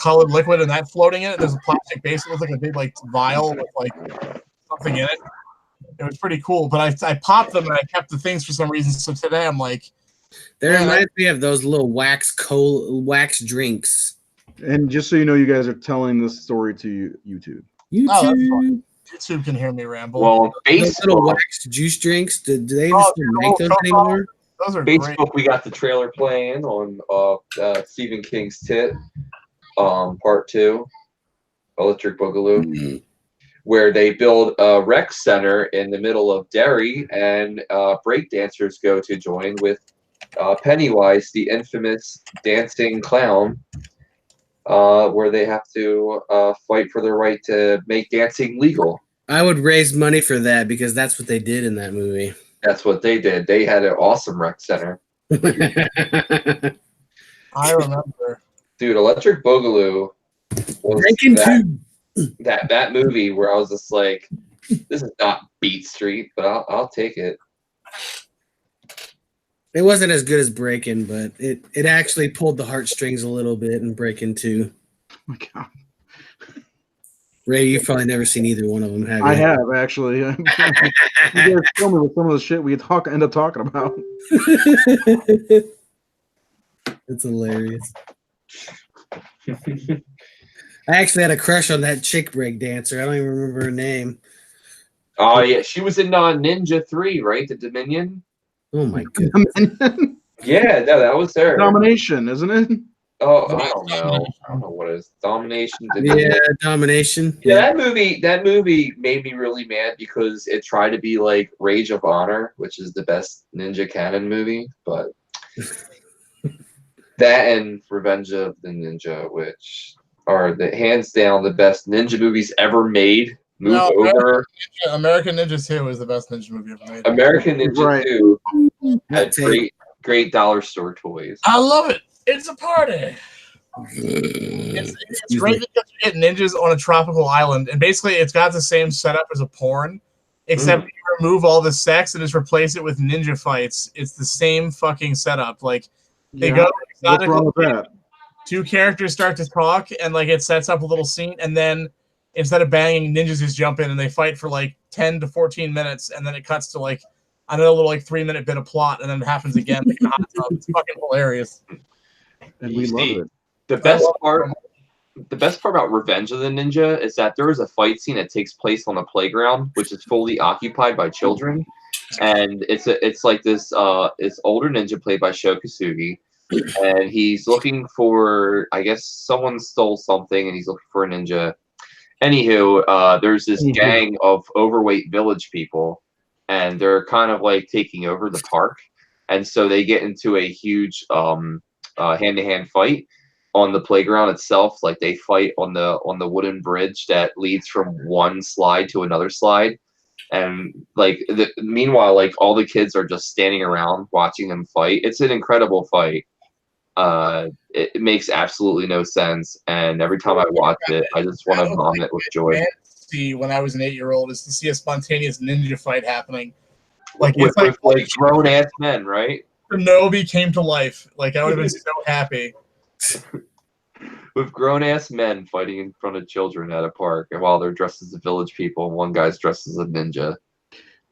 colored liquid and that floating in it. There's a plastic base. It looks like a big like vial with like something in it. It was pretty cool. But I popped them and I kept the things for some reason. So today I'm like, there reminds me of those little wax drinks. And just so you know, you guys are telling this story to YouTube. YouTube can hear me ramble. Well, those little wax juice drinks. Do they even still make those anymore? Those are Facebook. great. We got the trailer playing on Stephen King's Tit, Part 2, Electric Boogaloo, where they build a rec center in the middle of Derry, and breakdancers go to join with Pennywise, the infamous dancing clown, where they have to fight for their right to make dancing legal. I would raise money for that because that's what they did in that movie. That's what they did. They had an awesome rec center. I remember. Dude, Electric Boogaloo was that movie where I was just like, this is not Beat Street, but I'll take it. It wasn't as good as Breakin', but it actually pulled the heartstrings a little bit in Breakin' 2. Oh my God. Ray, you've probably never seen either one of them, have you? I have, actually. You guys tell me with some of the shit we end up talking about. It's hilarious. I actually had a crush on that chick break dancer. I don't even remember her name. Oh, yeah. She was in Ninja 3, right? The Dominion? Oh, my goodness. Yeah, no, that was her. Domination, isn't it? Oh, I don't know. I don't know what it is. Domination. Yeah, Domination. Yeah, that movie made me really mad because it tried to be like Rage of Honor, which is the best Ninja Canon movie, but that and Revenge of the Ninja, which are the hands down the best ninja movies ever made. American Ninja 2 is the best ninja movie ever made. American Ninja 2 had great dollar store toys. I love it. It's a party. It's great because you get ninjas on a tropical island, and basically it's got the same setup as a porn, except you remove all the sex and just replace it with ninja fights. It's the same fucking setup. Like they go what's wrong with that? Two characters start to talk, and like it sets up a little scene, and then instead of banging, ninjas just jump in and they fight for like 10 to 14 minutes, and then it cuts to like another little like 3-minute bit of plot, and then it happens again. Like, it's fucking hilarious. And we love it. The best part about Revenge of the Ninja is that there is a fight scene that takes place on a playground, which is fully occupied by children, and it's like this it's older ninja played by Sho Kosugi, and he's looking for, I guess someone stole something, and he's looking for a ninja. Anywho, there's this gang of overweight village people, and they're kind of like taking over the park, and so they get into a huge hand-to-hand fight on the playground itself. Like they fight on the wooden bridge that leads from one slide to another slide, and like meanwhile, like all the kids are just standing around watching them fight. It's an incredible fight. It makes absolutely no sense, and every time I watch it, I just want to vomit with joy. See, when I was an 8-year-old, is to see a spontaneous ninja fight happening, like with grown ass men, right? Shinobi came to life. Like I would have been so happy. With grown ass men fighting in front of children at a park, and while they're dressed as the village people, and one guy's dressed as a ninja.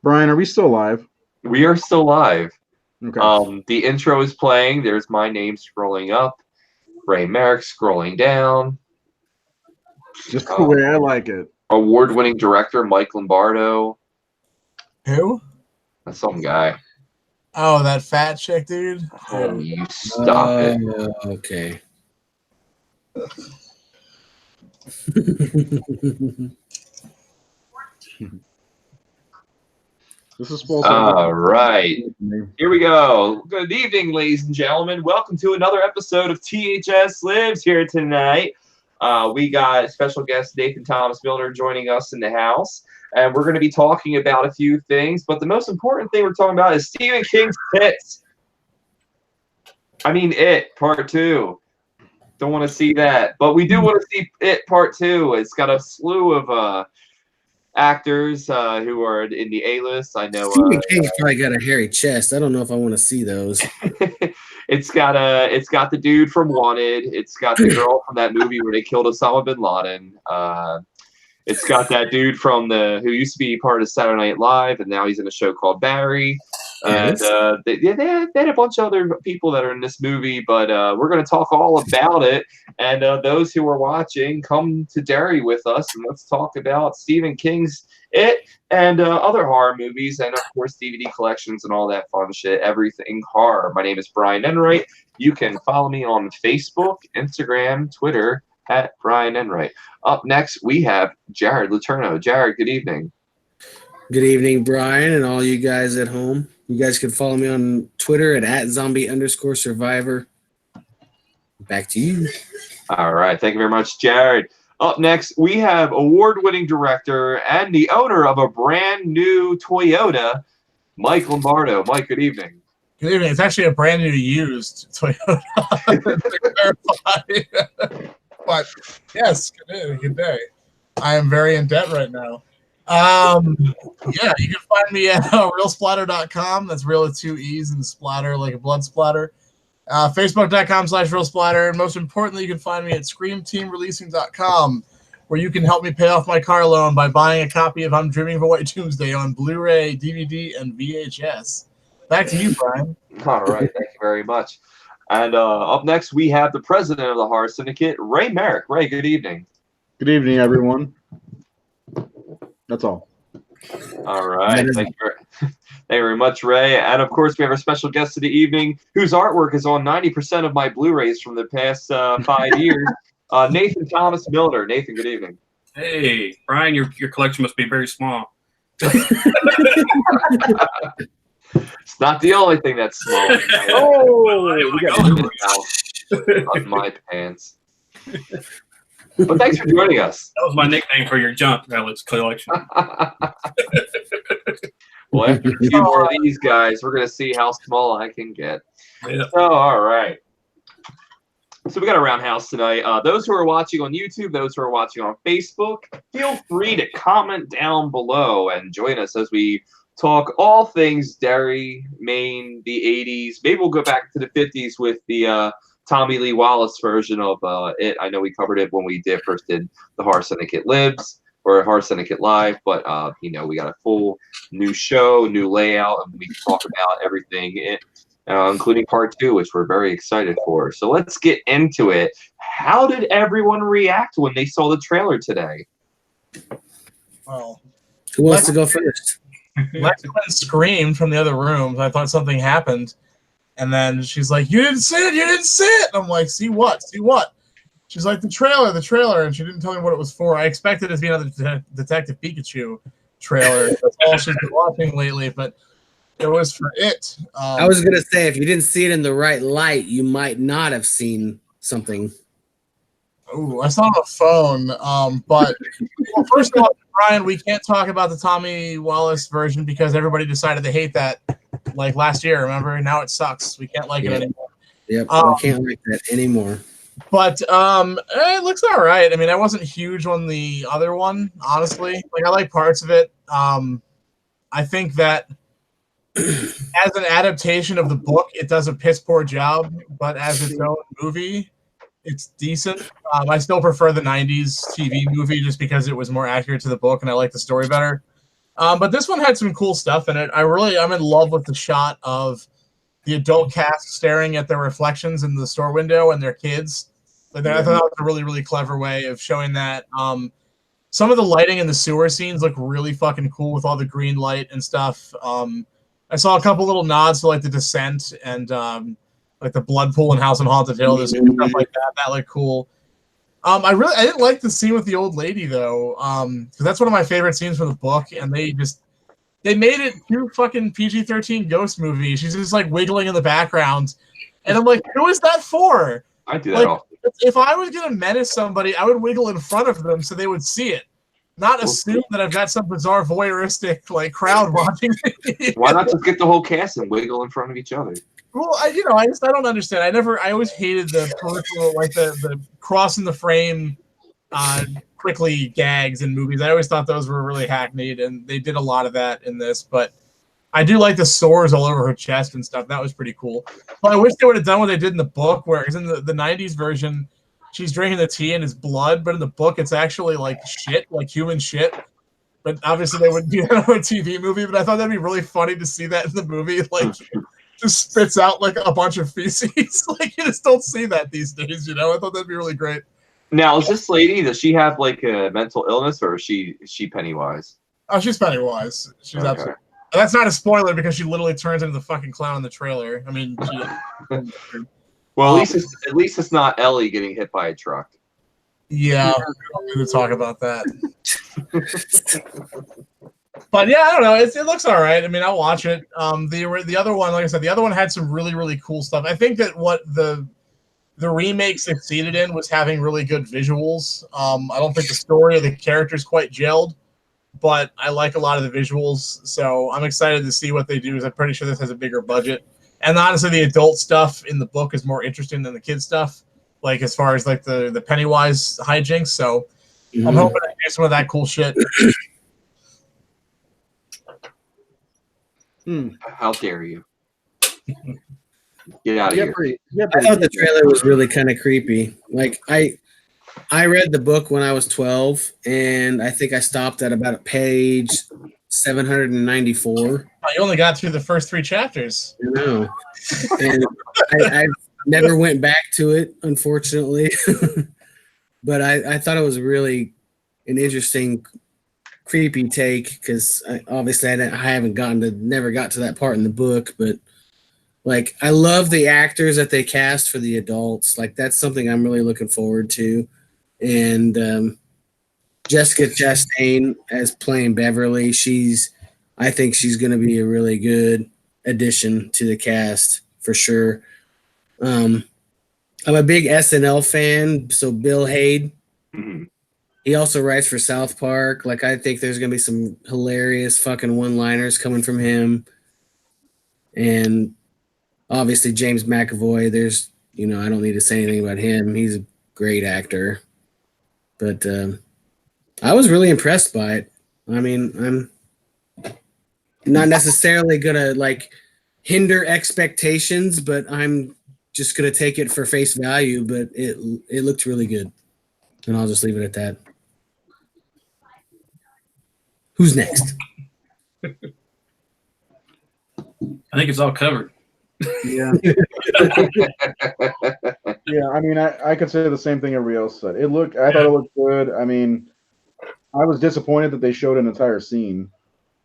Brian, are we still live? We are still live. Okay. The intro is playing. There's my name scrolling up. Ray Merrick scrolling down. Just the way I like it. Award-winning director Mike Lombardo. Who? That's some guy. Oh, that fat chick, dude. Oh, you stop it. Okay. This is supposed All right. Here we go. Good evening, ladies and gentlemen. Welcome to another episode of THS Lives here tonight. We got special guest Nathan Thomas Milliner joining us in the house, and we're going to be talking about a few things, but the most important thing we're talking about is Stephen King's Tits. I mean, It, Part 2. Don't want to see that, but we do want to see It, Part 2. It's got a slew of actors who are in the A-list. I know Stephen King's probably got a hairy chest. I don't know if I want to see those. it's got the dude from Wanted. It's got the girl from that movie where they killed Osama bin Laden. It's got that dude from who used to be part of Saturday Night Live, and now he's in a show called Barry. And they had a bunch of other people that are in this movie, but we're going to talk all about it. And those who are watching, come to Derry with us, and let's talk about Stephen King's It and other horror movies, and of course DVD collections and all that fun shit. Everything horror. My name is Brian Enright. You can follow me on Facebook, Instagram, Twitter at Brian Enright. Up next, we have Jared Letourneau. Jared, good evening. Good evening, Brian, and all you guys at home. You guys can follow me on Twitter at @zombie_survivor. Back to you. All right. Thank you very much, Jared. Up next, we have award-winning director and the owner of a brand new Toyota, Mike Lombardo. Mike, good evening. Good evening. It's actually a brand new used Toyota. But yes, good day. I am very in debt right now. Yeah, you can find me at realsplatter.com. That's real with 2 E's and splatter like a blood splatter. Facebook.com/realsplatter. And most importantly, you can find me at screamteamreleasing.com, where you can help me pay off my car loan by buying a copy of I'm Dreaming of a White Doomsday on Blu-ray, DVD, and VHS. Back to you, Brian. All right, thank you very much. And up next, we have the president of the Horror Syndicate, Ray Merrick. Ray, good evening. Good evening, everyone. That's all. All right. Thank you very much, Ray. And, of course, we have our special guest of the evening, whose artwork is on 90% of my Blu-rays from the past 5 years, Nathan Thomas Milliner. Nathan, good evening. Hey, Brian, your collection must be very small. It's not the only thing that's small. We got on my pants. But thanks for joining us. That was my nickname for your junk relics collection. Well, after a few more of these guys, we're going to see how small I can get. Yeah. So, all right. So we got a roundhouse tonight. Those who are watching on YouTube, those who are watching on Facebook, feel free to comment down below and join us as we talk all things Derry, Maine, the 80s. Maybe we'll go back to the 50s with the Tommy Lee Wallace version of it. I know we covered it when we first did the Horror Syndicate Lives or Horror Syndicate Live, but we got a full new show, new layout, and we can talk about everything, including part 2, which we're very excited for. So let's get into it. How did everyone react when they saw the trailer today? Well, who wants to go first? Lex screamed from the other room. I thought something happened. And then she's like, "You didn't see it! You didn't see it!" And I'm like, "See what? See what?" She's like, the trailer. And she didn't tell me what it was for. I expected it to be another Detective Pikachu trailer. That's all she's been watching lately. But it was for it. I was going to say, if you didn't see it in the right light, you might not have seen something. Ooh, I saw it on the phone. But well, first of all, Brian, we can't talk about the Tommy Wallace version because everybody decided to hate that like last year, remember? Now it sucks. We can't like it anymore. Yep, I can't like that anymore. But it looks all right. I mean, I wasn't huge on the other one, honestly. Like, I like parts of it. I think that as an adaptation of the book, it does a piss poor job. But as its own movie, it's decent. I still prefer the 90s TV movie just because it was more accurate to the book and I like the story better. But this one had some cool stuff in it. I'm in love with the shot of the adult cast staring at their reflections in the store window and their kids. Like, I thought that was a really, really clever way of showing that. Some of the lighting in the sewer scenes look really fucking cool with all the green light and stuff. I saw a couple little nods to like The Descent and like the Blood Pool and House on Haunted Hill. There's stuff like that. That looked cool. I didn't like the scene with the old lady though, because that's one of my favorite scenes from the book, and they made it too fucking PG-13 ghost movie. She's just like wiggling in the background, and I'm like, who is that for? I do that often. If I was gonna menace somebody, I would wiggle in front of them so they would see it, not assume that I've got some bizarre voyeuristic like crowd watching me. Why not just get the whole cast and wiggle in front of each other? Well, I don't understand. I always hated the peripheral, like the crossing the frame quickly gags in movies. I always thought those were really hackneyed, and they did a lot of that in this. But I do like the sores all over her chest and stuff. That was pretty cool. But I wish they would have done what they did in the book, where because in the 90s version, she's drinking the tea and it's blood, but in the book, it's actually like shit, like human shit. But obviously, they wouldn't do that on a TV movie. But I thought that'd be really funny to see that in the movie. Like, just spits out like a bunch of feces. Like, you just don't see that these days, you know? I thought that'd be really great. Now, is this lady, does she have like a mental illness, or is she Pennywise? Oh, she's Pennywise. She's Okay. absolutely. That's not a spoiler because she literally turns into the fucking clown in the trailer. I mean, Well, at least it's not Ellie getting hit by a truck. yeah, we don't need to talk about that. But yeah, I don't know. It looks all right. I mean, I'll watch it. The other one, like I said, the other one had some really, really cool stuff. I think that what the remake succeeded in was having really good visuals. I don't think the story or the characters quite gelled, but I like a lot of the visuals. So I'm excited to see what they do. I'm pretty sure this has a bigger budget. And honestly, the adult stuff in the book is more interesting than the kid stuff, like as far as like the Pennywise hijinks. So I'm hoping to do some of that cool shit. How dare you? Get out of here. I thought the trailer was really kind of creepy. Like I read the book when I was 12, and I think I stopped at about page 794. Oh, you only got through the first 3 chapters. I know. And I never went back to it, unfortunately. But I thought it was really an interesting, creepy take because obviously I never got to that part in the book. But like, I love the actors that they cast for the adults. Like, that's something I'm really looking forward to. And Jessica Chastain as playing Beverly, I think she's going to be a really good addition to the cast for sure. I'm a big SNL fan, so Bill Hader. Mm-hmm. He also writes for South Park. Like, I think there's going to be some hilarious fucking one-liners coming from him. And obviously James McAvoy, I don't need to say anything about him. He's a great actor. But I was really impressed by it. I mean, I'm not necessarily going to like hinder expectations, but I'm just going to take it for face value. But it looked really good. And I'll just leave it at that. Who's next? I think it's all covered. Yeah. Yeah, I mean, I could say the same thing everybody else said. I thought it looked good. I mean, I was disappointed that they showed an entire scene.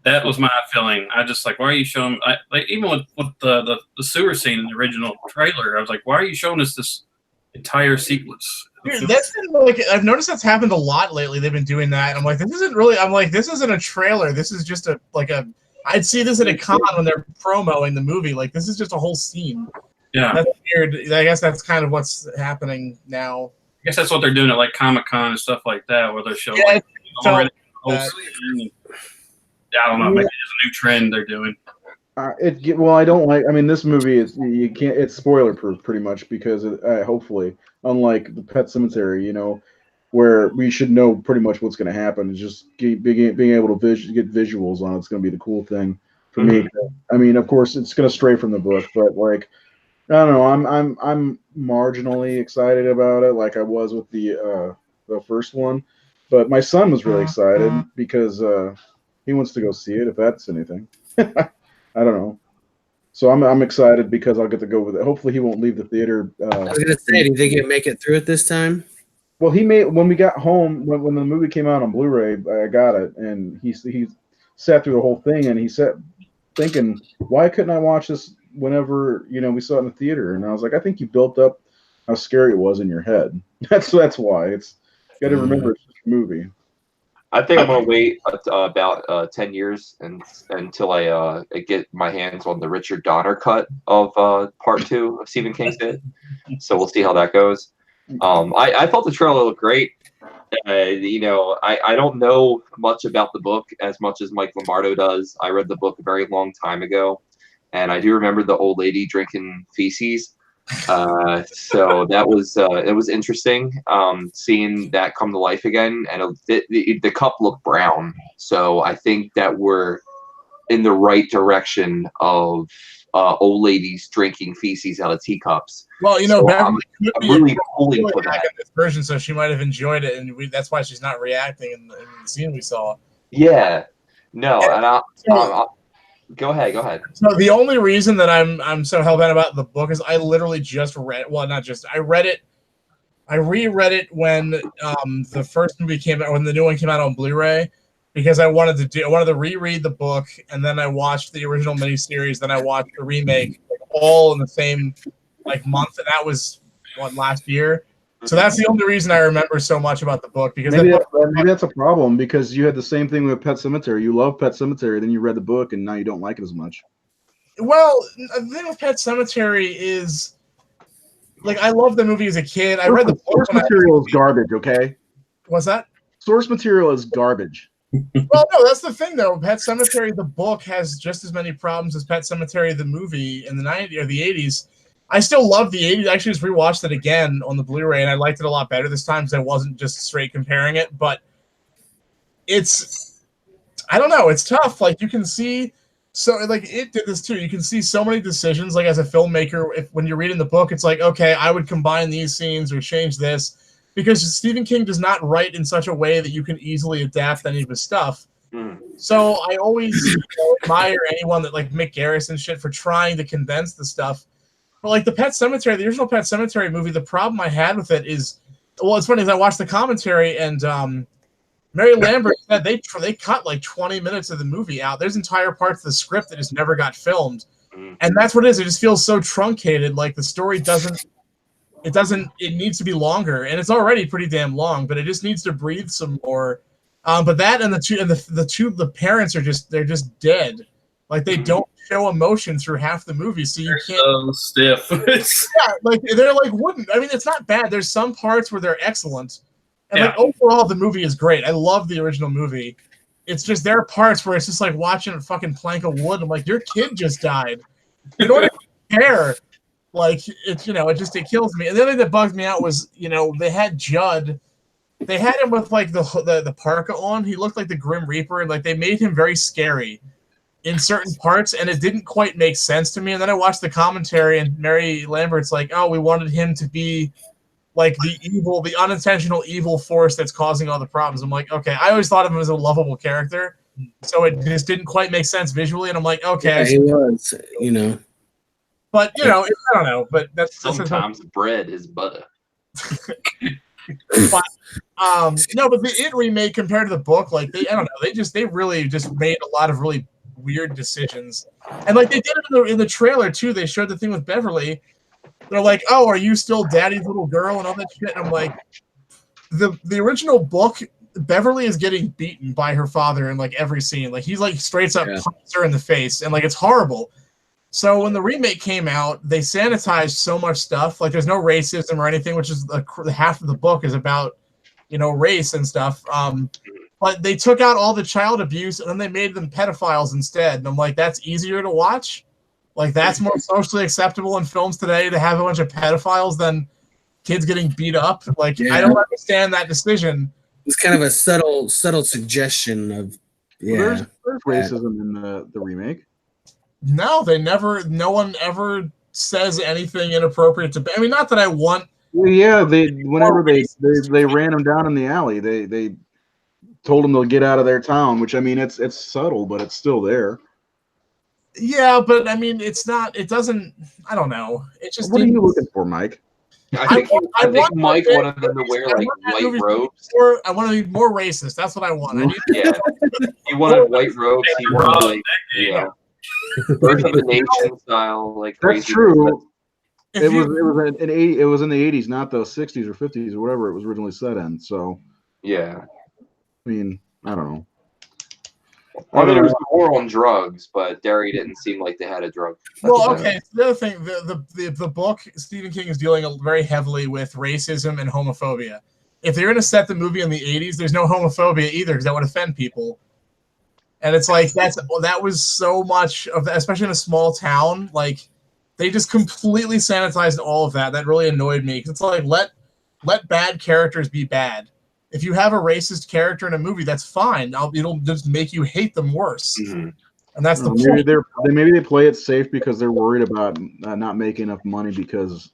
That was my feeling. I just like, why are you showing? Like even with the sewer scene in the original trailer, I was like, why are you showing us this entire sequence? Dude, that's been like, I've noticed that's happened a lot lately. They've been doing that. And I'm like, this isn't a trailer. This is just I'd see this at a con when they're promoing the movie. Like, this is just a whole scene. Yeah. That's weird. I guess that's kind of what's happening now. I guess that's what they're doing at like Comic-Con and stuff like that, where they're showing Yeah, already the whole scene. I don't know. Maybe it's a new trend they're doing. Well, I don't like. I mean, this movie it's spoiler proof pretty much because hopefully, unlike the Pet Cemetery, where we should know pretty much what's going to happen. It's just being able to get visuals on it's going to be the cool thing for me. I mean, of course, it's going to stray from the book, but like, I don't know. I'm marginally excited about it, like I was with the first one. But my son was really excited because he wants to go see it. If that's anything, I don't know. So I'm excited because I'll get to go with it. Hopefully, he won't leave the theater. I was gonna say, do you think he'll make it through it this time? Well, when we got home, when the movie came out on Blu-ray, I got it, and he sat through the whole thing, and he sat thinking, why couldn't I watch this whenever we saw it in the theater? And I was like, I think you built up how scary it was in your head. That's why you got to remember it's just a movie. I think I'm gonna wait about 10 years until I get my hands on the Richard Donner cut of Part 2 of Stephen King's It. So we'll see how that goes. I thought the trailer looked great. I don't know much about the book as much as Mike Lombardo does. I read the book a very long time ago, and I do remember the old lady drinking feces. So that was it was interesting seeing that come to life again, and the cup looked brown. So I think that we're in the right direction of old ladies drinking feces out of teacups. Well, you know, So Beverly I'm really pulling for back that. in this version, so she might have enjoyed it, and that's why she's not reacting in the scene we saw. Yeah, no, and So, go ahead. so the only reason that I'm so hellbent about the book is I literally just read. Well, not just I read it. I reread it when the first movie came out, when the new one came out on Blu-ray, because I wanted to reread the book, and then I watched the original miniseries, then I watched the remake, like, all in the same like month, and that was last year. So that's the only reason I remember so much about the book, because maybe that's a problem, because you had the same thing with Pet Sematary. You love Pet Sematary, then you read the book, and now you don't like it as much. Well, the thing with Pet Sematary is, like, I loved the movie as a kid. I read the book. Source material is garbage, okay? What's that? Source material is garbage. Well, no, that's the thing, though. Pet Sematary, the book, has just as many problems as Pet Sematary, the movie, in the 90s or the 80s. I still love the 80s. I actually just rewatched it again on the Blu-ray, and I liked it a lot better this time because I wasn't just straight comparing it. But I don't know, it's tough. Like, you can see, so, like, it did this too. You can see so many decisions, like, as a filmmaker, when you're reading the book, it's like, okay, I would combine these scenes or change this, because Stephen King does not write in such a way that you can easily adapt any of his stuff. So I always admire anyone that, like Mick Garris and shit, for trying to condense the stuff. But like the Pet Sematary, the original Pet Sematary movie, the problem I had with it is, well, it's funny, is I watched the commentary, and Mary Lambert said they cut like 20 minutes of the movie out. There's entire parts of the script that just never got filmed. And that's what it is. It just feels so truncated. Like, the story it needs to be longer, and it's already pretty damn long, but it just needs to breathe some more. But that, and the parents are they're just dead. Like, they don't show emotion through half the movie, so you can't. So stiff. Yeah, like, they're like wooden. I mean, it's not bad. There's some parts where they're excellent, and Yeah. like, overall, the movie is great. I love the original movie. It's just, there are parts where it's just like watching a fucking plank of wood. I'm like, your kid just died. You don't even care. Like, it's, it kills me. And the other thing that bugged me out was, they had Judd. They had him with like the parka on. He looked like the Grim Reaper, and like they made him very scary in certain parts, and it didn't quite make sense to me. And then I watched the commentary, and Mary Lambert's like, "Oh, we wanted him to be like the unintentional evil force that's causing all the problems." I'm like, okay. I always thought of him as a lovable character, so it just didn't quite make sense visually. And I'm like, okay, Yeah, he was, But I don't know. But that's sometimes bread is butter. But, no, but the It remake compared to the book, like, I don't know, they really just made a lot of really weird decisions, and like they did it in the trailer too. They showed the thing with Beverly. They're like, "Oh, are you still Daddy's little girl?" and all that shit. And I'm like, the original book, Beverly is getting beaten by her father in like every scene. Like, he's like straight up punches her in the face, and like it's horrible. So when the remake came out, they sanitized so much stuff. Like, there's no racism or anything, which is the half of the book is about, race and stuff. But they took out all the child abuse, and then they made them pedophiles instead. And I'm like, that's easier to watch. Like, that's more socially acceptable in films today, to have a bunch of pedophiles than kids getting beat up. Like, I don't understand that decision. It's kind of a subtle suggestion of, There's racism in the remake. No, no one ever says anything inappropriate to. I mean, not that I want. Well, yeah, whenever they ran him down in the alley, they told him to get out of their town. Which, I mean, it's subtle, but it's still there. Yeah, but I mean, it's not. It doesn't. I don't know. It just. What are you looking for, Mike? I think Mike wanted them to wear like white robes. I want to be more racist. That's what I want. He wanted white robes. He wanted Birth of a Nation style, like. That's true. It was in the 80s, not the 60s or 50s or whatever it was originally set in. So. Yeah. I mean, I don't know. I mean, it was a war on drugs, but Derry didn't seem like they had a drug. Well, okay. So the other thing, the book, Stephen King is dealing very heavily with racism and homophobia. If they're going to set the movie in the 80s, there's no homophobia either, because that would offend people. And it's like, that was so much of that, especially in a small town. Like, they just completely sanitized all of that. That really annoyed me. It's like let bad characters be bad. If you have a racist character in a movie, that's fine. It'll just make you hate them worse. Mm-hmm. And that's the maybe point. maybe they play it safe because they're worried about not making enough money because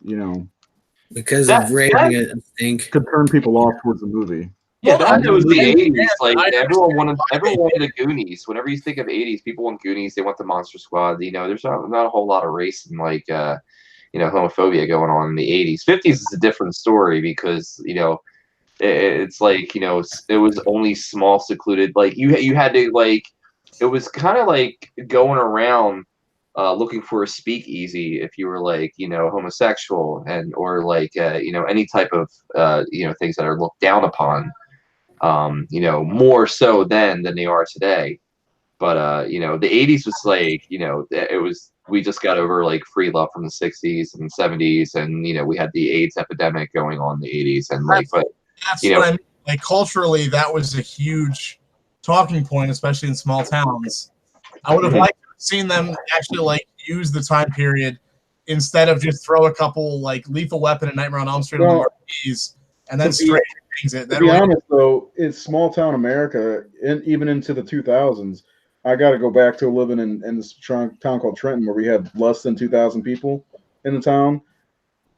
because That- of rating it, I think. could turn people off towards the movie. Yeah, Well, that was the I- 80s. Like I everyone understand wanted the Goonies. Whenever you think of 80s, people want Goonies. They want the Monster Squad. There's not a whole lot of race and homophobia going on in the 80s. 50s is a different story because it's like it was only small secluded. Like you had to like it was kind of like going around looking for a speakeasy if you were like homosexual or like any type of things that are looked down upon. More so then than they are today. But the 80s was like, it was we just got over like free love from the 60s and 70s, and we had the AIDS epidemic going on in the 80s, and like, but That's what I mean. Like culturally, that was a huge talking point, especially in small towns. I would have liked to have seen them actually like use the time period instead of just throw a couple like Lethal Weapon and Nightmare on Elm Street on the marquees and then straight things it. To be honest, though, it's small town America, even into the 2000s. I got to go back to living in this town called Trenton, where we had less than 2,000 people in the town.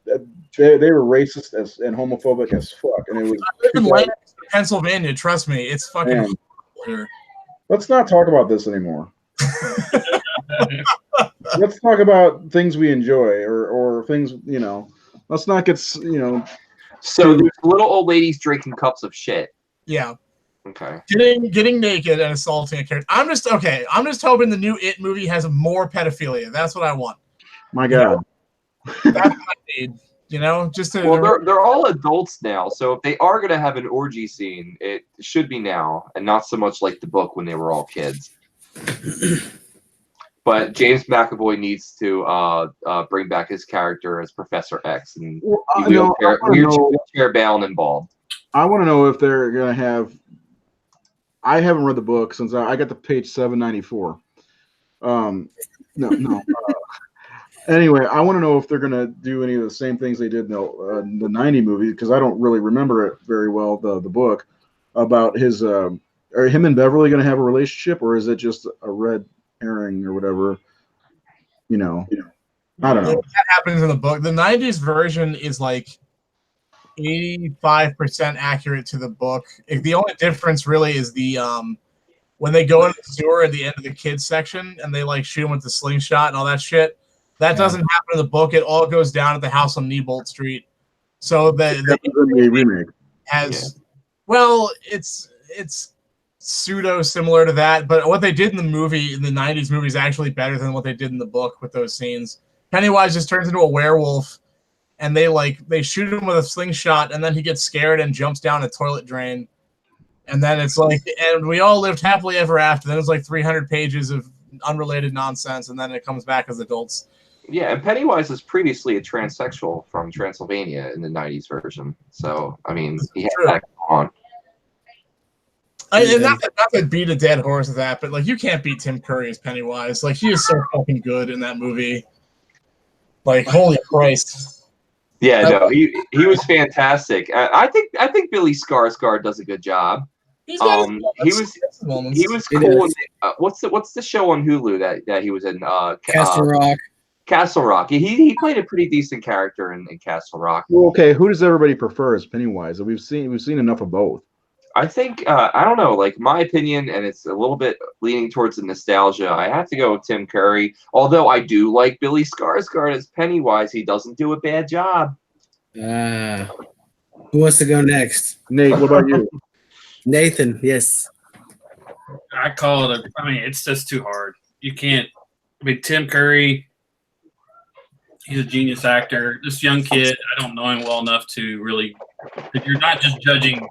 They were racist and homophobic as fuck, and it was. I live in Lancaster, Pennsylvania. Trust me, it's fucking horrible here. Let's not talk about this anymore. Let's talk about things we enjoy or things, let's not get, So there's little old ladies drinking cups of shit. Yeah. Okay. Getting naked and assaulting a character. I'm just hoping the new It movie has more pedophilia. That's what I want. My God. That's what I need. Just to. Well, they're all adults now, so if they are going to have an orgy scene, it should be now, and not so much like the book when they were all kids. But James McAvoy needs to bring back his character as Professor X and wheelchair bound and bald. I want to know if they're going to have. I haven't read the book since I got to page 794. No. Anyway, I want to know if they're going to do any of the same things they did in the 90 movie, because I don't really remember it very well, the book, about his are him and Beverly going to have a relationship, or is it just a red herring or whatever? I don't know. That happens in the book. The 90s version is like 85% accurate to the book. The only difference really is the when they go into the sewer at the end of the kids section and they like shoot him with the slingshot and all that shit. That doesn't happen in the book. It all goes down at the house on Neibolt Street. So the remake has well, it's pseudo similar to that, but what they did in the movie in the 90s movie is actually better than what they did in the book with those scenes. Pennywise just turns into a werewolf, and they shoot him with a slingshot, and then he gets scared and jumps down a toilet drain. And then it's like, and we all lived happily ever after. Then it's like 300 pages of unrelated nonsense, and then it comes back as adults. Yeah, and Pennywise was previously a transsexual from Transylvania in the 90s version. So, I mean, he had that on. And not to beat a dead horse of that, but like you can't beat Tim Curry as Pennywise. Like he is so fucking good in that movie. Like holy Christ. Yeah, no, he was fantastic. I think Billy Skarsgård does a good job. He was cool. What's the show on Hulu that he was in? Castle Rock. Castle Rock. He played a pretty decent character in Castle Rock. Well, okay, who does everybody prefer as Pennywise? We've seen enough of both. I think I don't know, like my opinion, and it's a little bit leaning towards the nostalgia. I have to go with Tim Curry, although I do like Billy Skarsgård as Pennywise. He doesn't do a bad job. Who wants to go next? Nate, what about you? Nathan, yes. I call it it's just too hard. You can't. Tim Curry, he's a genius actor. This young kid, I don't know him well enough to really. If you're not just judging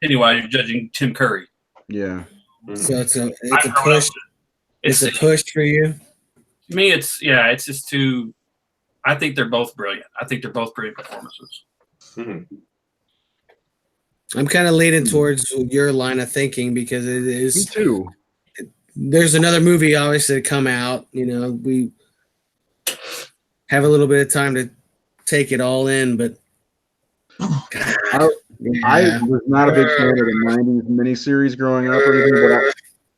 Pennywise, you're judging Tim Curry. Yeah. So it's a push. It's a push for you. To me, it's just too. I think they're both brilliant. I think they're both great performances. Mm-hmm. I'm kind of leaning towards your line of thinking because it is. Me too. There's another movie obviously to come out. have a little bit of time to take it all in, but I was not a big fan of the 90s miniseries growing up or anything,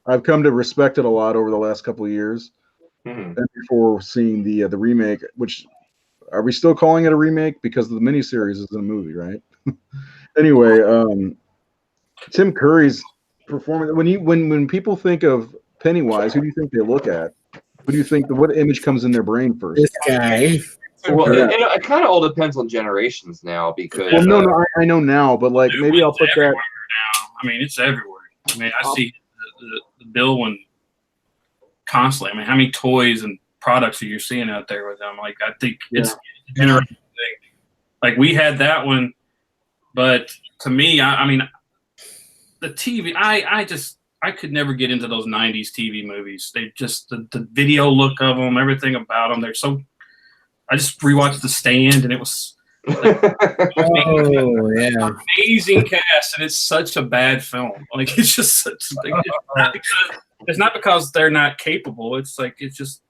but I've come to respect it a lot over the last couple of years. Mhm. And before seeing the remake, which are we still calling it a remake because the miniseries is a movie, right? Anyway, Tim Curry's performance. When people think of Pennywise, who do you think they look at? Who do you think what image comes in their brain first? this guy. Well, Yeah. it kind of all depends on generations now because Well, no, I know now, but like New maybe I'll one's put that. everywhere now. I mean, it's everywhere. I mean, I see the Bill one constantly. I mean, how many toys and products are you seeing out there with them? Like, I think it's a generational thing. Like, we had that one, but to me, I mean, the TV, I could never get into those 90s TV movies. They just, the video look of them, everything about them, they're so, I just rewatched The Stand, and it was like, Oh yeah. amazing cast, and it's such a bad film. Like, it's just such, like, it's not because they're not capable. It's like, it's just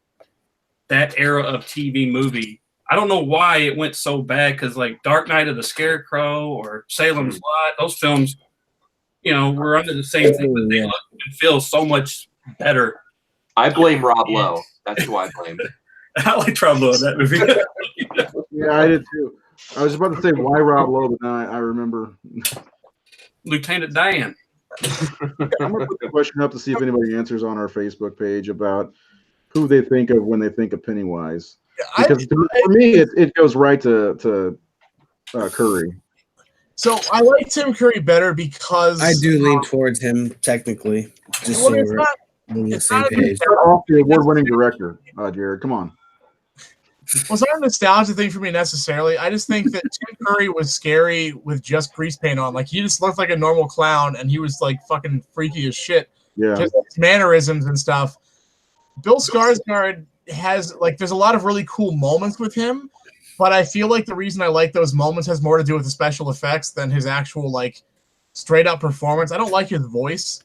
that era of TV movie. I don't know why it went so bad, because like Dark Knight of the Scarecrow or Salem's Lot, those films, you know, were under the same thing, but they look and feel so much better. I blame Rob Lowe. That's who I blame. I like Trouble in that movie. Yeah, I did too. I was about to say why Rob Lowe, but now I remember. Lieutenant Dan. I'm gonna put the question up to see if anybody answers on our Facebook page about who they think of when they think of Pennywise. Because for me, it goes right to Curry. So I like Tim Curry better because I do lean towards him technically. Just so it's we're not, on the it's same not page. Start off the award-winning director, Jared. Come on. well, it's not a nostalgia thing for me necessarily. I just think that Tim Curry was scary with just grease paint on. Like, he just looked like a normal clown, and he was like fucking freaky as shit. Yeah. Just his mannerisms and stuff. Bill Skarsgård has like, there's a lot of really cool moments with him, but I feel like the reason I like those moments has more to do with the special effects than his actual like straight up performance. I don't like his voice.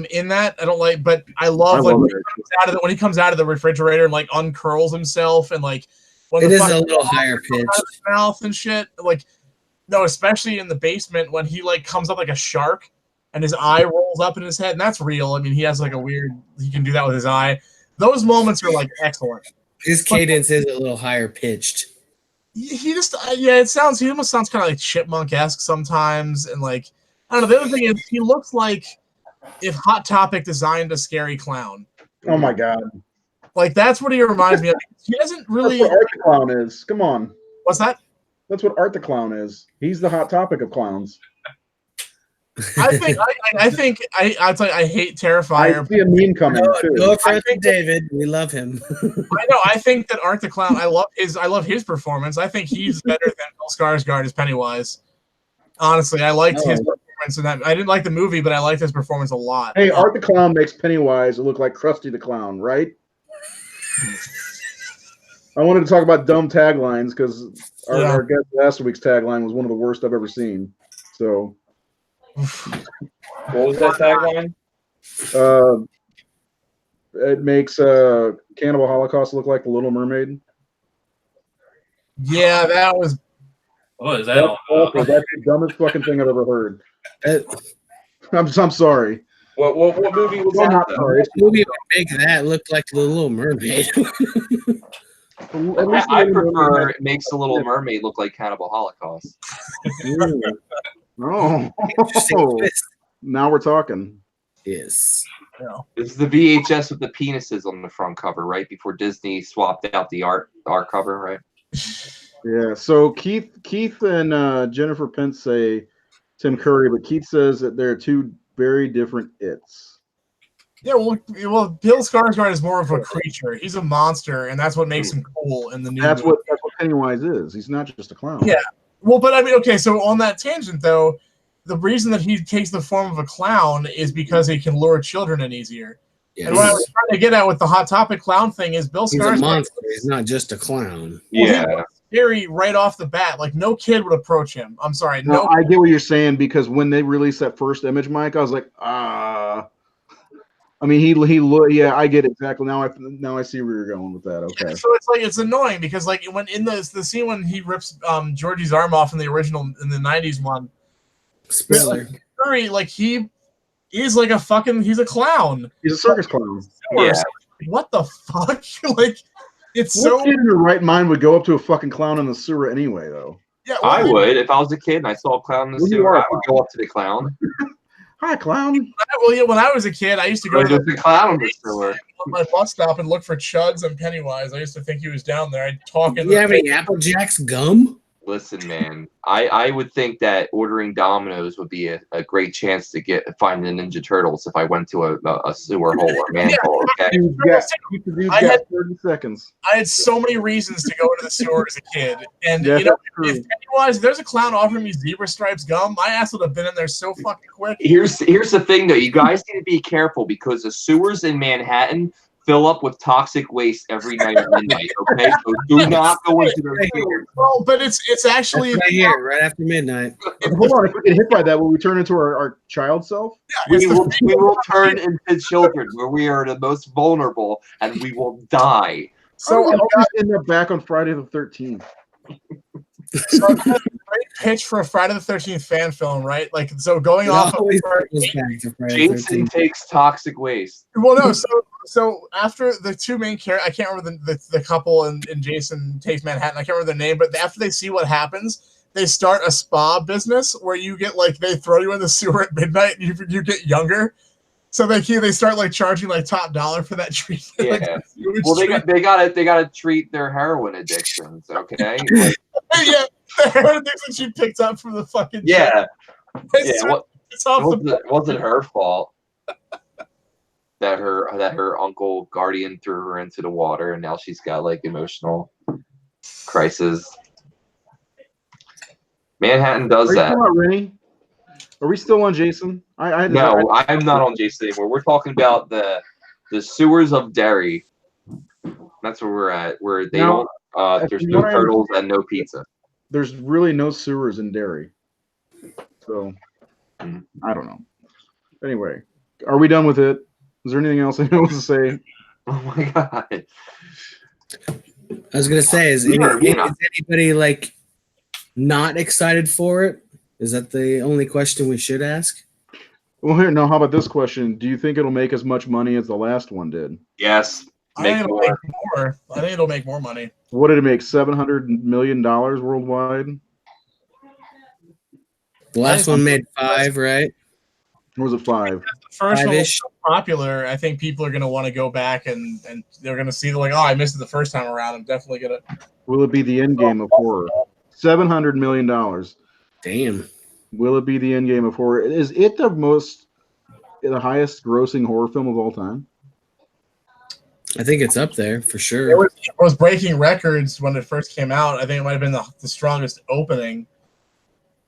In that I don't like, but I love like when he comes out of the refrigerator and like uncurls himself, and like when It is a little higher pitched. out of his mouth and shit. Like, no, especially in the basement when he like comes up like a shark and his eye rolls up in his head, and that's real. I mean, he has like a weird, he can do that with his eye. Those moments are like excellent. His cadence is a little higher pitched. He just he almost sounds kind of like chipmunk-esque sometimes, and like, I don't know. The other thing is he looks like if Hot Topic designed a scary clown. Oh my god. Like, that's what he reminds me of. He doesn't really. That's what Art the Clown is. Come on. What's that? That's what Art the Clown is. He's the Hot Topic of clowns. I think I hate Terrifier. I see a meme coming too. Go for David. We love him. I know. I think that Art the Clown. I love his performance. I think he's better than Bill Skarsgård as Pennywise. Honestly, I liked his performance in that. I didn't like the movie, but I liked his performance a lot. Hey, Art the Clown makes Pennywise look like Krusty the Clown, right? I wanted to talk about dumb taglines because our guest last week's tagline was one of the worst I've ever seen. So, What was that tagline? it makes Cannibal Holocaust look like the Little Mermaid. Yeah, that was. What is that? That's all awful. about? That's the dumbest fucking thing I've ever heard. I'm sorry. What movie was I'm that? not though? sorry. Movie would make that look like the Little Mermaid. At least I the Little prefer Mermaid- it makes the Little Mermaid look like Cannibal Holocaust. Ooh. Oh, Interesting twist. now we're talking. Yes. This is the VHS with the penises on the front cover, right before Disney swapped out the art cover, right? Yeah. So Keith and Jennifer Pence say Tim Curry, but Keith says that they're two very different its. Yeah, well, Bill Skarsgård is more of a creature. He's a monster, and that's what makes him cool in the new. That's movie. what Pennywise is. He's not just a clown. Yeah. Well, but I mean, okay, so on that tangent, though, the reason that he takes the form of a clown is because he can lure children in easier. Yes. And what I was trying to get at with the Hot Topic clown thing is Bill He's a Skarsgård monster. He's not just a clown. Yeah. scary right off the bat. Like, no kid would approach him. I'm sorry. No, I get what you're saying because when they released that first image, Mike, I was like, I mean, yeah, I get it exactly. Now I see where you're going with that. Okay. Yeah, so it's like it's annoying because like when in the scene when he rips Georgie's arm off in the original in the 90s one, Spoiler. Curry, like he is like he's a clown. He's a circus clown. Yeah. What the fuck? Like it's What so kid in their right mind would go up to a fucking clown in the sewer anyway, though? yeah. I would if I was a kid and I saw a clown in the Well, you sewer. are I would go up to the clown. Hi, clown. Well, yeah, when I was a kid, I used to go to There's a clown in the sewer. my bus stop and look for Chuds and Pennywise. I used to think he was down there. I'd talk in Do you have any Apple Jacks gum? Listen, man, I would think that ordering Domino's would be a great chance to find the Ninja Turtles if I went to a sewer hole or manhole. Okay. Dude's got 30 seconds. I had so many reasons to go into the sewer as a kid, and Yeah, you know, that's if Pennywise, if there's a clown offering me zebra stripes gum, my ass would have been in there so fucking quick. Here's the thing though, you guys need to be careful because the sewers in Manhattan fill up with toxic waste every night at midnight. Okay, so do not go into those sewers. Well, but it's actually That's right here, right after midnight. Hold on, if we get hit by that, will we turn into our child self? We will turn into children where we are the most vulnerable and we will die. So So I'll just end up back on Friday the 13th. So I've got a great pitch for a Friday the 13th fan film, right? Like, so going It off always of, goes back to Friday the Jason 13th. takes toxic waste. well, no, so after the two main characters, I can't remember the couple in Jason Takes Manhattan, I can't remember their name, but after they see what happens, they start a spa business where you get like, they throw you in the sewer at midnight and you get younger. So they start like charging like top dollar for that treatment. Yeah. Like, Well, they gotta treat their heroin addictions. Okay. Like, yeah, the heroin addiction she picked up from the fucking yeah. It's, Yeah. it's off the It wasn't her fault that her uncle guardian threw her into the water and now she's got like emotional crisis. Manhattan does Are you that. still on Rennie? Are we still on Jason? No, I'm not on Jason anymore. We're talking about the sewers of Derry. That's where we're at. Where they Now, don't. There's no turtles and no pizza. There's really no sewers in Derry. So, I don't know. Anyway, are we done with it? Is there anything else anyone wants to say? Oh my god. I was gonna say, is anybody like not excited for it? Is that the only question we should ask? Well, here, no. How about this question? Do you think it'll make as much money as the last one did? Yes. I think it'll make more. I think it'll make more money. What did it make? $700 million worldwide? The last one made 5, right? Or was it 5? The first one was Five-ish. so popular. I think people are going to want to go back and they're going to see, like, oh, I missed it the first time around. I'm definitely going to. Will it be the end game of horror? $700 million. Damn. Will it be the end game of horror? Is it the highest grossing horror film of all time? I think it's up there for It sure. was breaking records when it first came out. I think it might have been the strongest opening.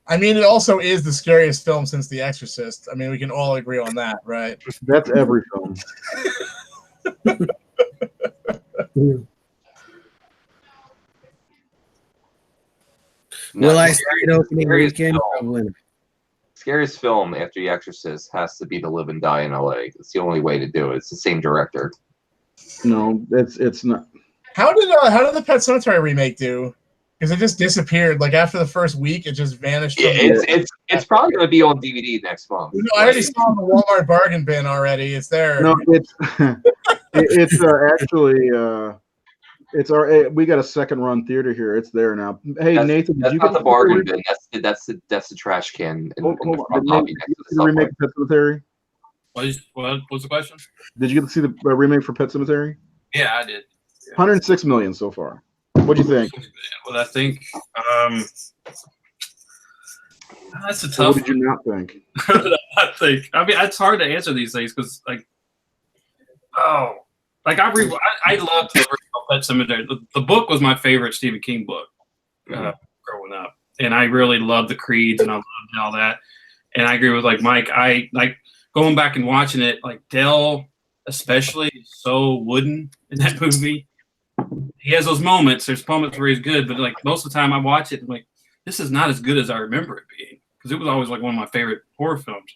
I mean, it also is the scariest film since The Exorcist. I mean, we can all agree on that, right? That's every film. Will I see it opening Scariest weekend? film. Probably. Scariest film after The Exorcist has to be To Live and Die in LA. It's the only way to do it. It's the same director. No, it's not. How did the Pet Sematary remake do? Because it just disappeared. Like after the first week, it just vanished. Yeah, it's probably going to be on DVD next month. No, I already saw it in the Walmart bargain bin already. It's there. No, it's actually we got a second run theater here. It's there now. Hey, Nathan, That's did you not get the bargain bin. That's the trash can in Hold the on. front Did lobby you next to see the the remake subway. of Pet Sematary? What's the question? Did you get to see the remake for Pet Sematary? Yeah, I did. 106 million so far. What'd you think? Well, I think that's a What tough did you not think? I think. I mean, it's hard to answer these things because, like, I love the original Pet Sematary. The book was my favorite Stephen King book growing up, and I really loved the creeds and I loved all that. And I agree with like Mike. I like going back and watching it. Like Dell, especially, is so wooden in that movie. He has those moments. There's moments where he's good, but like most of the time I watch it, I'm like, this is not as good as I remember it being because it was always like one of my favorite horror films.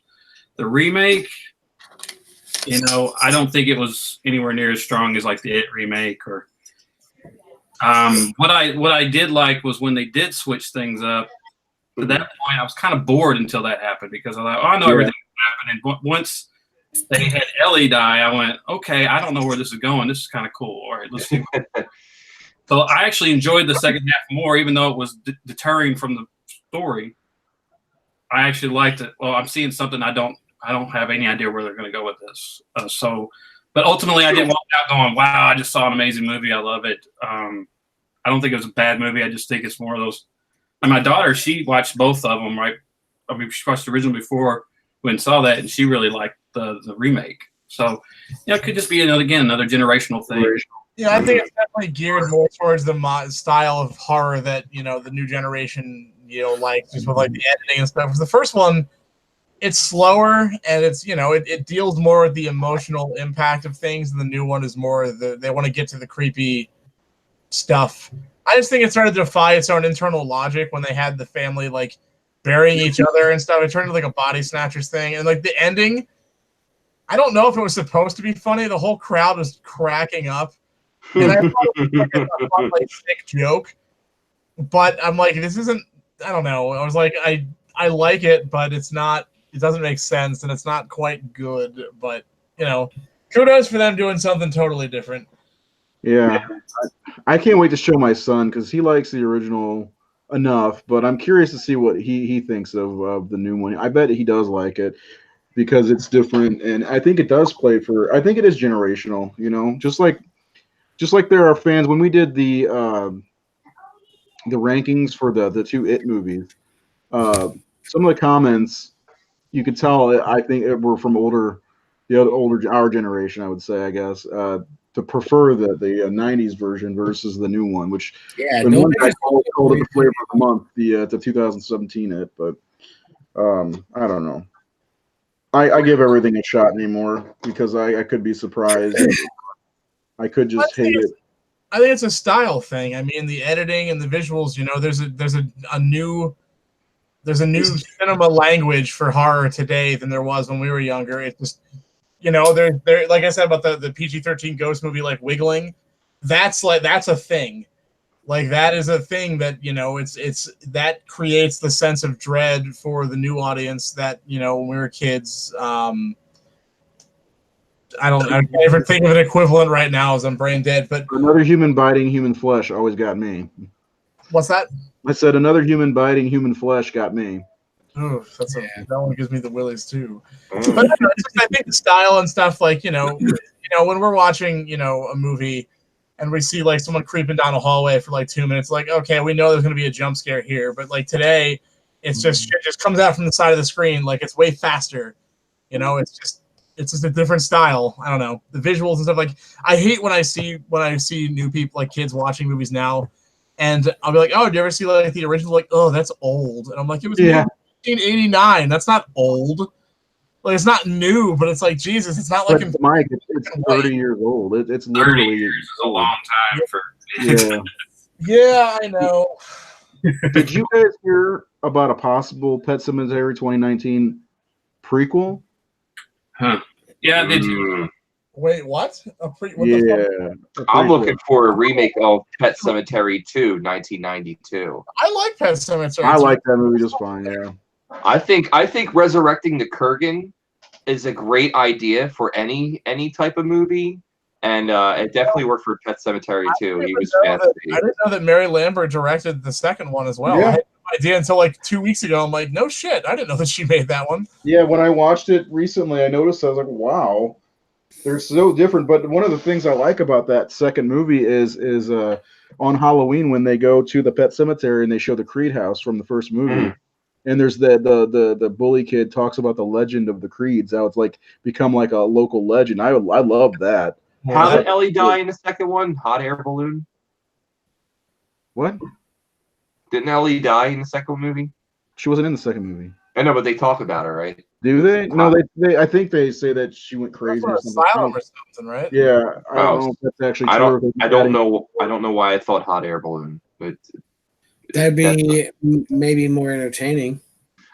The remake, You know, I don't think it was anywhere near as strong as like the It remake or. What I did like was when they did switch things up. At that point, I was kind of bored until that happened because I thought, oh, I know everything that's happening. But once they had Ellie die, I went, okay, I don't know where this is going. This is kind of cool. All right, let's see. So I actually enjoyed the second half more, even though it was deterring from the story. I actually liked it. Well, I'm seeing something I don't have any idea where they're going to go with this. But ultimately, I didn't walk out going, wow, I just saw an amazing movie. I love it. I don't think it was a bad movie. I just think it's more of those. And my daughter, she watched both of them, right? I mean, she watched the original before we saw that, and she really liked the remake. So, it could just be another generational thing. Yeah, I think it's definitely geared more towards the style of horror that the new generation like, just with like the editing and stuff. The first one, it's slower and it's it deals more with the emotional impact of things, and the new one is more they want to get to the creepy stuff. I just think it started to defy its own internal logic when they had the family like burying each other and stuff. It turned into like a body snatchers thing, and like the ending, I don't know if it was supposed to be funny. The whole crowd was cracking up, and I thought it was like a fun, like, sick joke. But I'm like, this isn't. I don't know. I was like, I like it, but it's not. It doesn't make sense, and it's not quite good. But kudos for them doing something totally different. Yeah, I can't wait to show my son because he likes the original enough. But I'm curious to see what he thinks of the new one. I bet he does like it because it's different, and I think it does play for. I think it is generational. Just like there are fans when we did the rankings for the two It movies. Some of the comments you could tell. I think it were from older our generation. I would say, I guess. To prefer the 90s version versus the new one, which one guy called it the flavor of the month, the 2017 It, but I don't know. I give everything a shot anymore because I could be surprised. I could just hate it. I think it's a style thing. I mean, the editing and the visuals. There's a new cinema language for horror today than there was when we were younger. It just they're like I said about the PG-13 ghost movie, like Wiggling. That's a thing. Like that is a thing that it's that creates the sense of dread for the new audience that when we were kids. I can't even think of an equivalent right now as I'm brain dead. But another human biting human flesh always got me. What's that? I said another human biting human flesh got me. Ooh, that one gives me the willies too. But I think the style and stuff, like when we're watching a movie and we see like someone creeping down a hallway for like 2 minutes, like okay, we know there's going to be a jump scare here, but like today, it's just shit just comes out from the side of the screen, like it's way faster. It's just a different style. I don't know, the visuals and stuff. Like I hate when I see new people, like kids watching movies now, and I'll be like, oh, do you ever see like the original? Like, oh, that's old, and I'm like, it was 1989. That's not old. Like it's not new, but it's like Jesus. It's not like Mike. It's 30 years old. It's literally 30 years is a long time for. Yeah. Yeah, I know. Did you guys hear about a possible Pet Sematary 2019 prequel? Huh? Yeah, did you? Wait, what? I'm looking for a remake of Pet Sematary 2, 1992. I like Pet Sematary. I like that movie just fine. Yeah. I think resurrecting the Kurgan is a great idea for any type of movie, and it definitely worked for Pet Sematary 2. He was fascinating. I didn't know that Mary Lambert directed the second one as well. Yeah. I had no idea until like 2 weeks ago. I'm like, no shit, I didn't know that she made that one. Yeah, when I watched it recently, I noticed I was like, wow, they're so different. But one of the things I like about that second movie is on Halloween when they go to the Pet Sematary and they show the Creed house from the first movie. And there's the bully kid talks about the legend of the Creeds, how it's like become like a local legend. I love that. How did Ellie die in the second one? Hot air balloon? What? Didn't Ellie die in the second movie? She wasn't in the second movie. I know, but they talk about her, right? Do they? No, they. I think they say that she went crazy or something. Asylum or something, right? Yeah, I don't know if that's actually true. I don't know why I thought hot air balloon, but that'd be maybe more entertaining.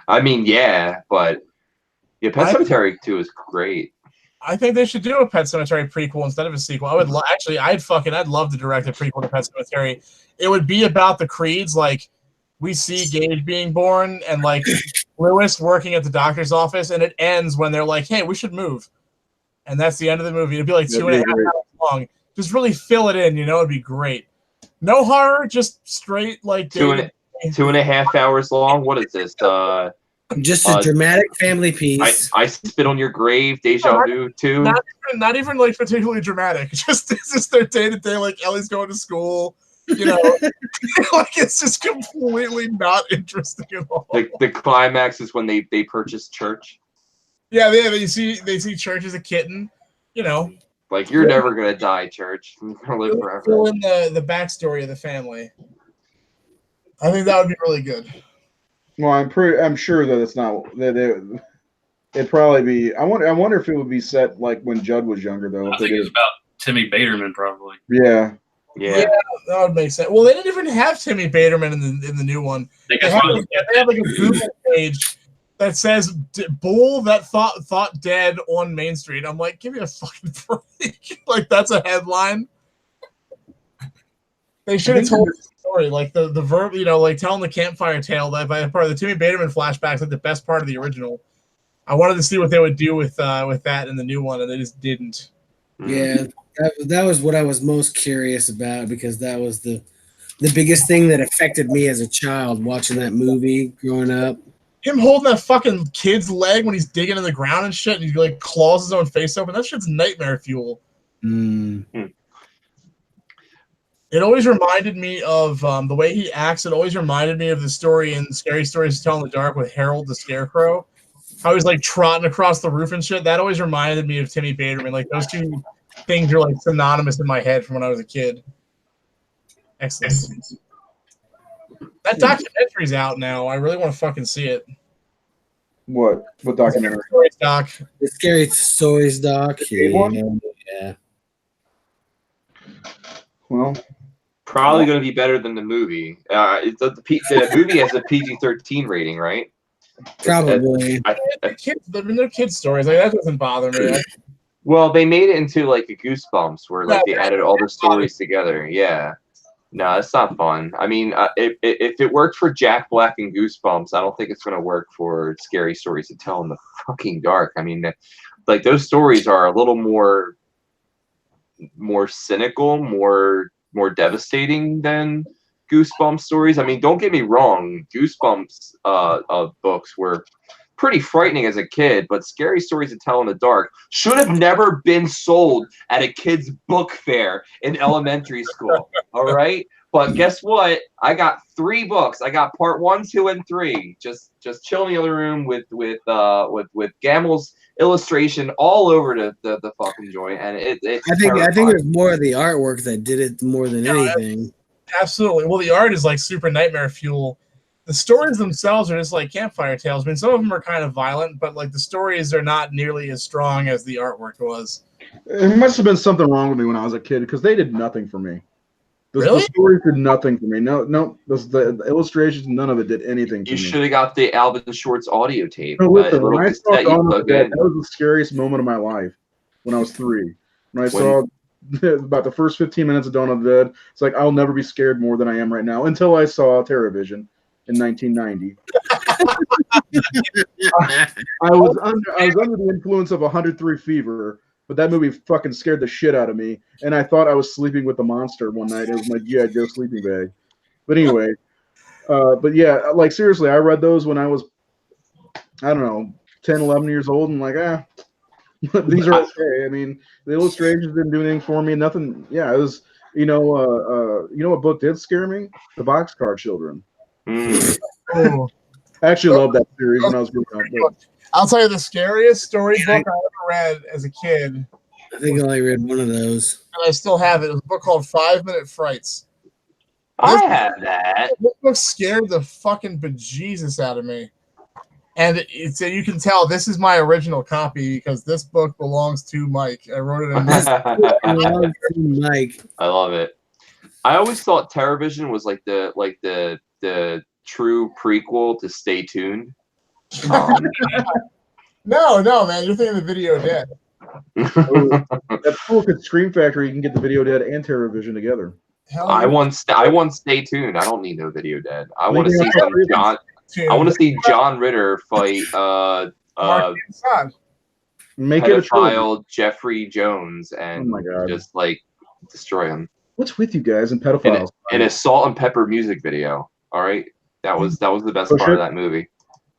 I mean, yeah, but Pet Sematary 2 is great. I think they should do a Pet Sematary prequel instead of a sequel. I would actually, I'd love to direct a prequel to Pet Sematary. It would be about the Creeds, like we see Gage being born and like Lewis working at the doctor's office, and it ends when they're like, "Hey, we should move," and that's the end of the movie. It'd be like 2.5 hours long. Just really fill it in, it'd be great. No horror, just straight like 2.5 hours long. What is this? Just a dramatic family piece. I Spit on Your Grave, Deja Vu 2. Not even like particularly dramatic. Just it's just their day to day. Like Ellie's going to school, like it's just completely not interesting at all. The climax is when they purchase Church. Yeah, they see Church as a kitten, Like, you're never gonna die, Church. You're gonna live forever. Fill in the backstory of the family. I think that would be really good. Well, I'm sure that it's not that it'd probably be. I wonder if it would be set like when Judd was younger though. I think it's about Timmy Baterman probably. Yeah, that would make sense. Well, they didn't even have Timmy Baterman in the new one. They have like a Google page that says "bull that thought dead on Main Street." I'm like, give me a fucking break. Like that's a headline. They should have told the story, like the verb, like telling the campfire tale. That by part of the Timmy Baterman flashbacks, like the best part of the original. I wanted to see what they would do with that in the new one, and they just didn't. Yeah, that was what I was most curious about because that was the biggest thing that affected me as a child watching that movie growing up. Him holding that fucking kid's leg when he's digging in the ground and shit, and he like claws his own face open. That shit's nightmare fuel. It always reminded me of the way he acts. It always reminded me of the story in Scary Stories to Tell in the Dark with Harold the Scarecrow. How he's like trotting across the roof and shit. That always reminded me of Timmy Baterman. Like those two things are like synonymous in my head from when I was a kid. Excellent. That documentary's out now. I really want to fucking see it. What documentary? The Scary Stories doc. Yeah. Well, probably going to be better than the movie. The movie has a PG-13 rating, right? Probably. They're kids' stories. Like that doesn't bother me. Well, they made it into like a Goosebumps where like they added all the stories together. Yeah. No, it's not fun. I mean, if it worked for Jack Black and Goosebumps, I don't think it's going to work for Scary Stories to Tell in the fucking Dark. I mean, like those stories are a little more cynical, more devastating than Goosebumps stories. I mean, don't get me wrong, Goosebumps books were pretty frightening as a kid, but Scary Stories to Tell in the Dark should have never been sold at a kid's book fair in elementary school. All right, but guess what? I got 3 books. I got part 1, 2, and 3. Just chill in the other room with Gamel's illustration all over the fucking joint, and I think it was more of the artwork that did it more than anything. Absolutely. Well, the art is like super nightmare fuel. The stories themselves are just like campfire tales. I mean, some of them are kind of violent, but like the stories are not nearly as strong as the artwork was. It must have been something wrong with me when I was a kid because they did nothing for me. Really? The stories did nothing for me. No, the illustrations, none of it did anything for me. You should have got the Alvin Schwartz audio tape. No, listen, when I saw Dawn of the Dead, that was the scariest moment of my life when I was 3. When I saw about the first 15 minutes of Dawn of the Dead, it's like I'll never be scared more than I am right now until I saw TerraVision in 1990. I was under the influence of 103 fever, but that movie fucking scared the shit out of me, and I thought I was sleeping with the monster one night. It was my G.I. Joe sleeping bag. But anyway, but yeah, like seriously, I read those when I was, I don't know, 10, 11 years old, and like, these are okay. I mean, the illustrations didn't do anything for me. Nothing. Yeah, it was, you know what book did scare me? The Boxcar Children. I actually loved that series when I was growing up. I'll tell you the scariest storybook I ever read as a kid. I think I only read one of those. And I still have it. It was a book called 5 Minute Frights. I have that. This book scared the fucking bejesus out of me. And you can tell this is my original copy because this book belongs to Mike. I wrote it in this. Mike. I love it. I always thought TerraVision was like the true prequel to Stay Tuned. No, man, you're thinking of the Video Dead. That's cool because Scream Factory can get the Video Dead and TerrorVision together. I want Stay Tuned. I don't need no Video Dead. I want to see some John. I want to see John Ritter fight Make it a trilogy. pedophile Jeffrey Jones and just like destroy him. What's with you guys and pedophiles? In a Salt and Pepper music video. All right, that was the best part of that movie.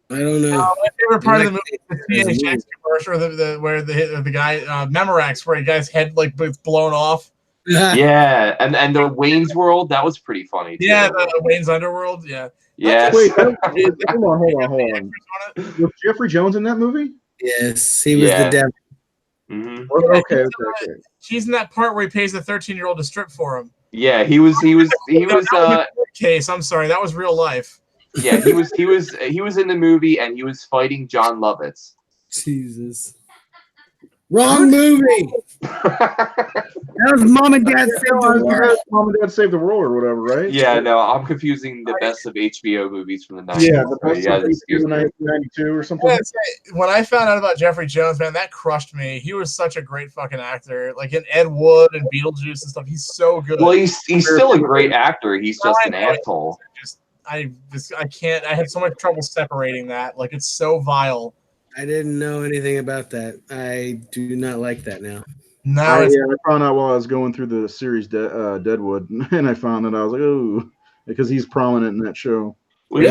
I don't know. My favorite part of the movie is the THX commercial where the guy Memorex, where the guy's head like blown off. Yeah, and the Wayne's World, that was pretty funny too. Yeah, the Wayne's Underworld. Yeah. Yes. Wait, hold on. Was Jeffrey Jones in that movie? Yes, he was the devil. Mm-hmm. Okay. He's in that part where he pays the 13-year-old to strip for him. Yeah, he was case. I'm sorry, that was real life. Yeah, he was in the movie and he was fighting John Lovitz. Jesus. Wrong movie. That was Mom and Dad Saved the World. Mom and Dad Saved the World or whatever, right? Yeah, no, I'm confusing the best of HBO movies from the 90s. Yeah, the best of 1992 or something. Yeah, when I found out about Jeffrey Jones, man, that crushed me. He was such a great fucking actor. Like in Ed Wood and Beetlejuice and stuff, he's so good. Well, he's still a great actor. He's just an asshole. I can't. I had so much trouble separating that. Like it's so vile. I didn't know anything about that. I do not like that now. No, I found out while I was going through the series Deadwood, and I found that I was like, oh, because he's prominent in that show. Well,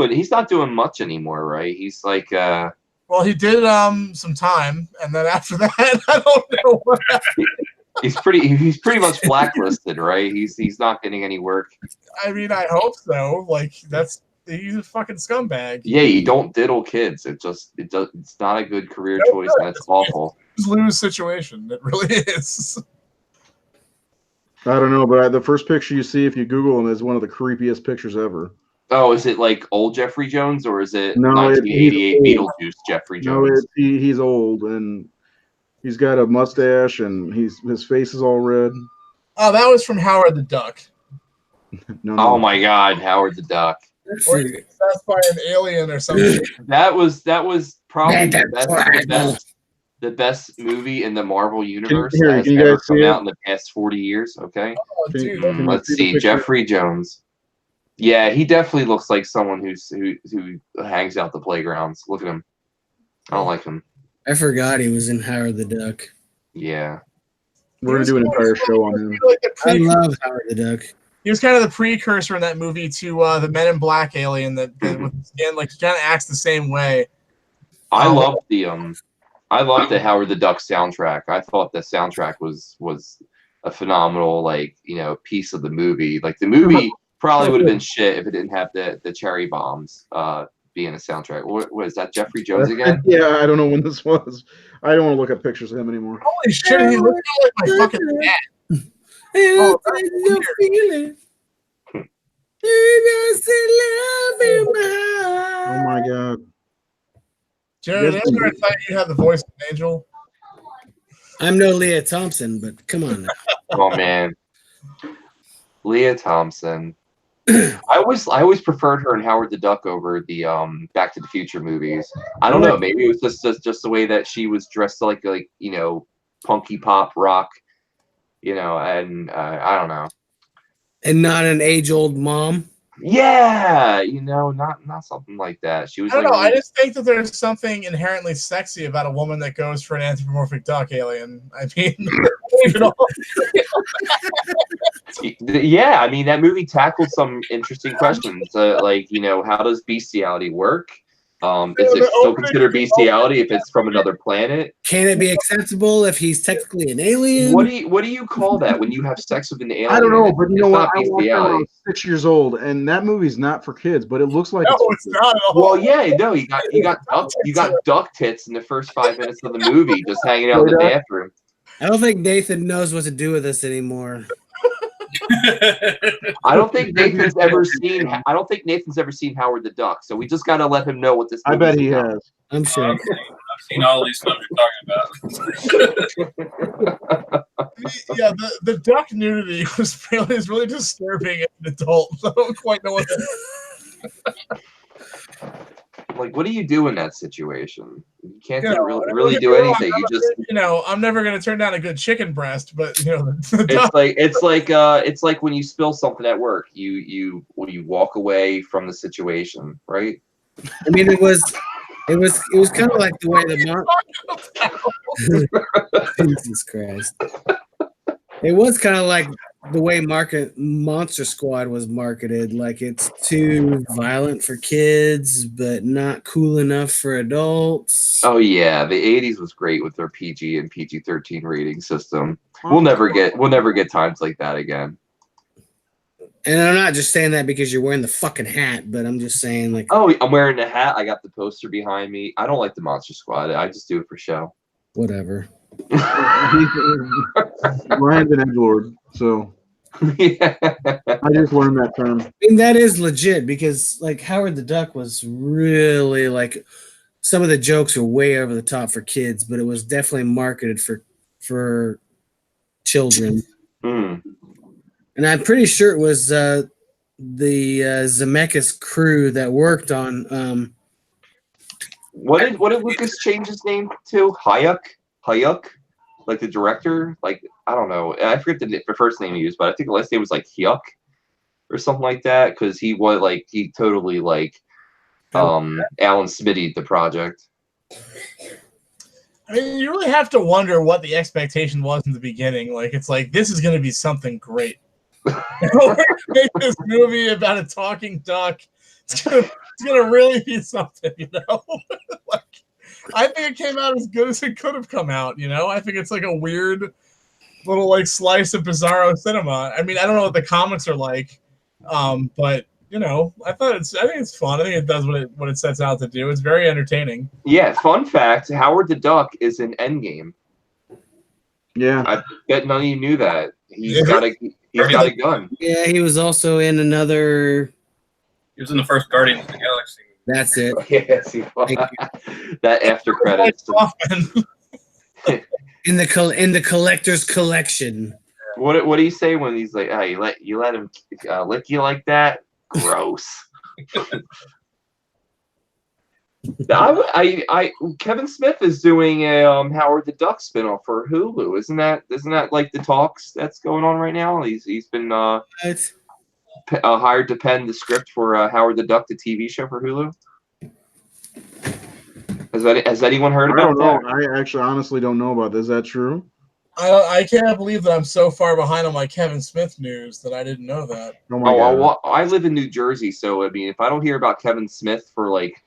he's not doing much anymore, right? He's like well, he did some time, and then after that, I don't know what happened. He's pretty much blacklisted, right? He's not getting any work. I mean, I hope so. Like he's a fucking scumbag. Yeah, you don't diddle kids. It's not a good career choice, and it's awful. Lose situation. It really is. I don't know, but the first picture you see if you Google him is one of the creepiest pictures ever. Oh, is it like old Jeffrey Jones or is it no, 1988 Beetlejuice Jeffrey Jones? No, he's old and he's got a mustache and his face is all red. Oh, that was from Howard the Duck. No. Oh my God, Howard the Duck. Or possessed by an alien or something. That was probably the best movie in the Marvel universe that has ever come out in the past 40 years. Okay, let's see, Jeffrey Jones. Yeah, he definitely looks like someone who hangs out the playgrounds. Look at him. I don't like him. I forgot he was in Howard the Duck. Yeah, we're gonna do an entire show on him. I love Howard the Duck. He was kind of the precursor in that movie to the Men in Black alien that with his skin, like he kind of acts the same way. I love the Howard the Duck soundtrack. I thought the soundtrack was a phenomenal piece of the movie. Like the movie probably would have been shit if it didn't have the cherry bombs being a soundtrack. What is that, Jeffrey Jones again? Yeah, I don't know when this was. I don't want to look at pictures of him anymore. Holy shit, he looks like my fucking dad. Oh my God. Jared, I thought you had the voice of an angel. I'm no Leah Thompson, but come on now. Oh man, Leah Thompson. I always preferred her in Howard the Duck over the Back to the Future movies. I don't know. Maybe it was just the way that she was dressed like punky pop rock. And I don't know. And not an age-old mom. Yeah, not something like that. She was. I don't know. I just think that there's something inherently sexy about a woman that goes for an anthropomorphic duck alien. I mean, yeah. I mean, that movie tackled some interesting questions. How does bestiality work? Is it still considered bestiality if it's from another planet? Can it be acceptable if he's technically an alien? What do you call that when you have sex with an alien? I don't know, but you know what? I watched when I was 6 years old, and that movie's not for kids, but it looks like it's not at all. Well, yeah, no, you got duck tits in the first 5 minutes of the movie, just hanging out in the bathroom. I don't think Nathan knows what to do with this anymore. I don't think Nathan's ever seen Howard the Duck, so we just gotta let him know what this. I bet he has. I'm sure. I've seen all these stuff you're talking about. Yeah, the duck nudity is really disturbing as an adult. I don't quite know what that is. Like, what do you do in that situation? You can't You know, really do anything. You just, I'm never gonna turn down a good chicken breast, but it's like when you spill something at work, you walk away from the situation, right? I mean, it was kind of like the way Jesus Christ. It was kind of like the way Monster Squad was marketed. Like, it's too violent for kids, but not cool enough for adults. Oh yeah, the '80s was great with their PG and PG-13 rating system. We'll never get times like that again. And I'm not just saying that because you're wearing the fucking hat, but I'm just saying, like, oh, I'm wearing the hat. I got the poster behind me. I don't like the Monster Squad. I just do it for show. Whatever. Ryan's an edgelord, so Yeah. I just learned that term. I mean, that is legit because, like, Howard the Duck was really, like, some of the jokes were way over the top for kids, but it was definitely marketed for children. Mm. And I'm pretty sure it was the Zemeckis crew that worked on. What did Lucas change his name to? Hayek, like the director. Like, I don't know. I forget the first name he used, but I think the last name was like Hyuk or something like that. Because he totally like Alan Smitty'd the project. I mean, you really have to wonder what the expectation was in the beginning. Like, it's like, this is going to be something great. We're going to make this movie about a talking duck. It's gonna really be something, Like, I think it came out as good as it could have come out, I think it's like a weird little like slice of bizarro cinema. I mean, I don't know what the comics are like, but I think it's fun. I think it does what it sets out to do. It's very entertaining. Yeah, fun fact: Howard the Duck is in Endgame. Yeah, I bet none of you knew that. He's got a gun. Yeah, he was also in another. He was in the first Guardians of the Galaxy. That's it. Yes, he was. That after credits. in the collector's collection. What do you say when he's like, you let him lick you like that? Gross. Kevin Smith is doing a Howard the Duck spinoff for Hulu. Isn't that like the talks that's going on right now? He's been hired to pen the script for Howard the Duck, the TV show for Hulu. Has anyone heard about that? I actually honestly don't know about this. Is that true? I can't believe that I'm so far behind on my Kevin Smith news that I didn't know that. Oh my God. Well, I live in New Jersey, so I mean, if I don't hear about Kevin Smith for like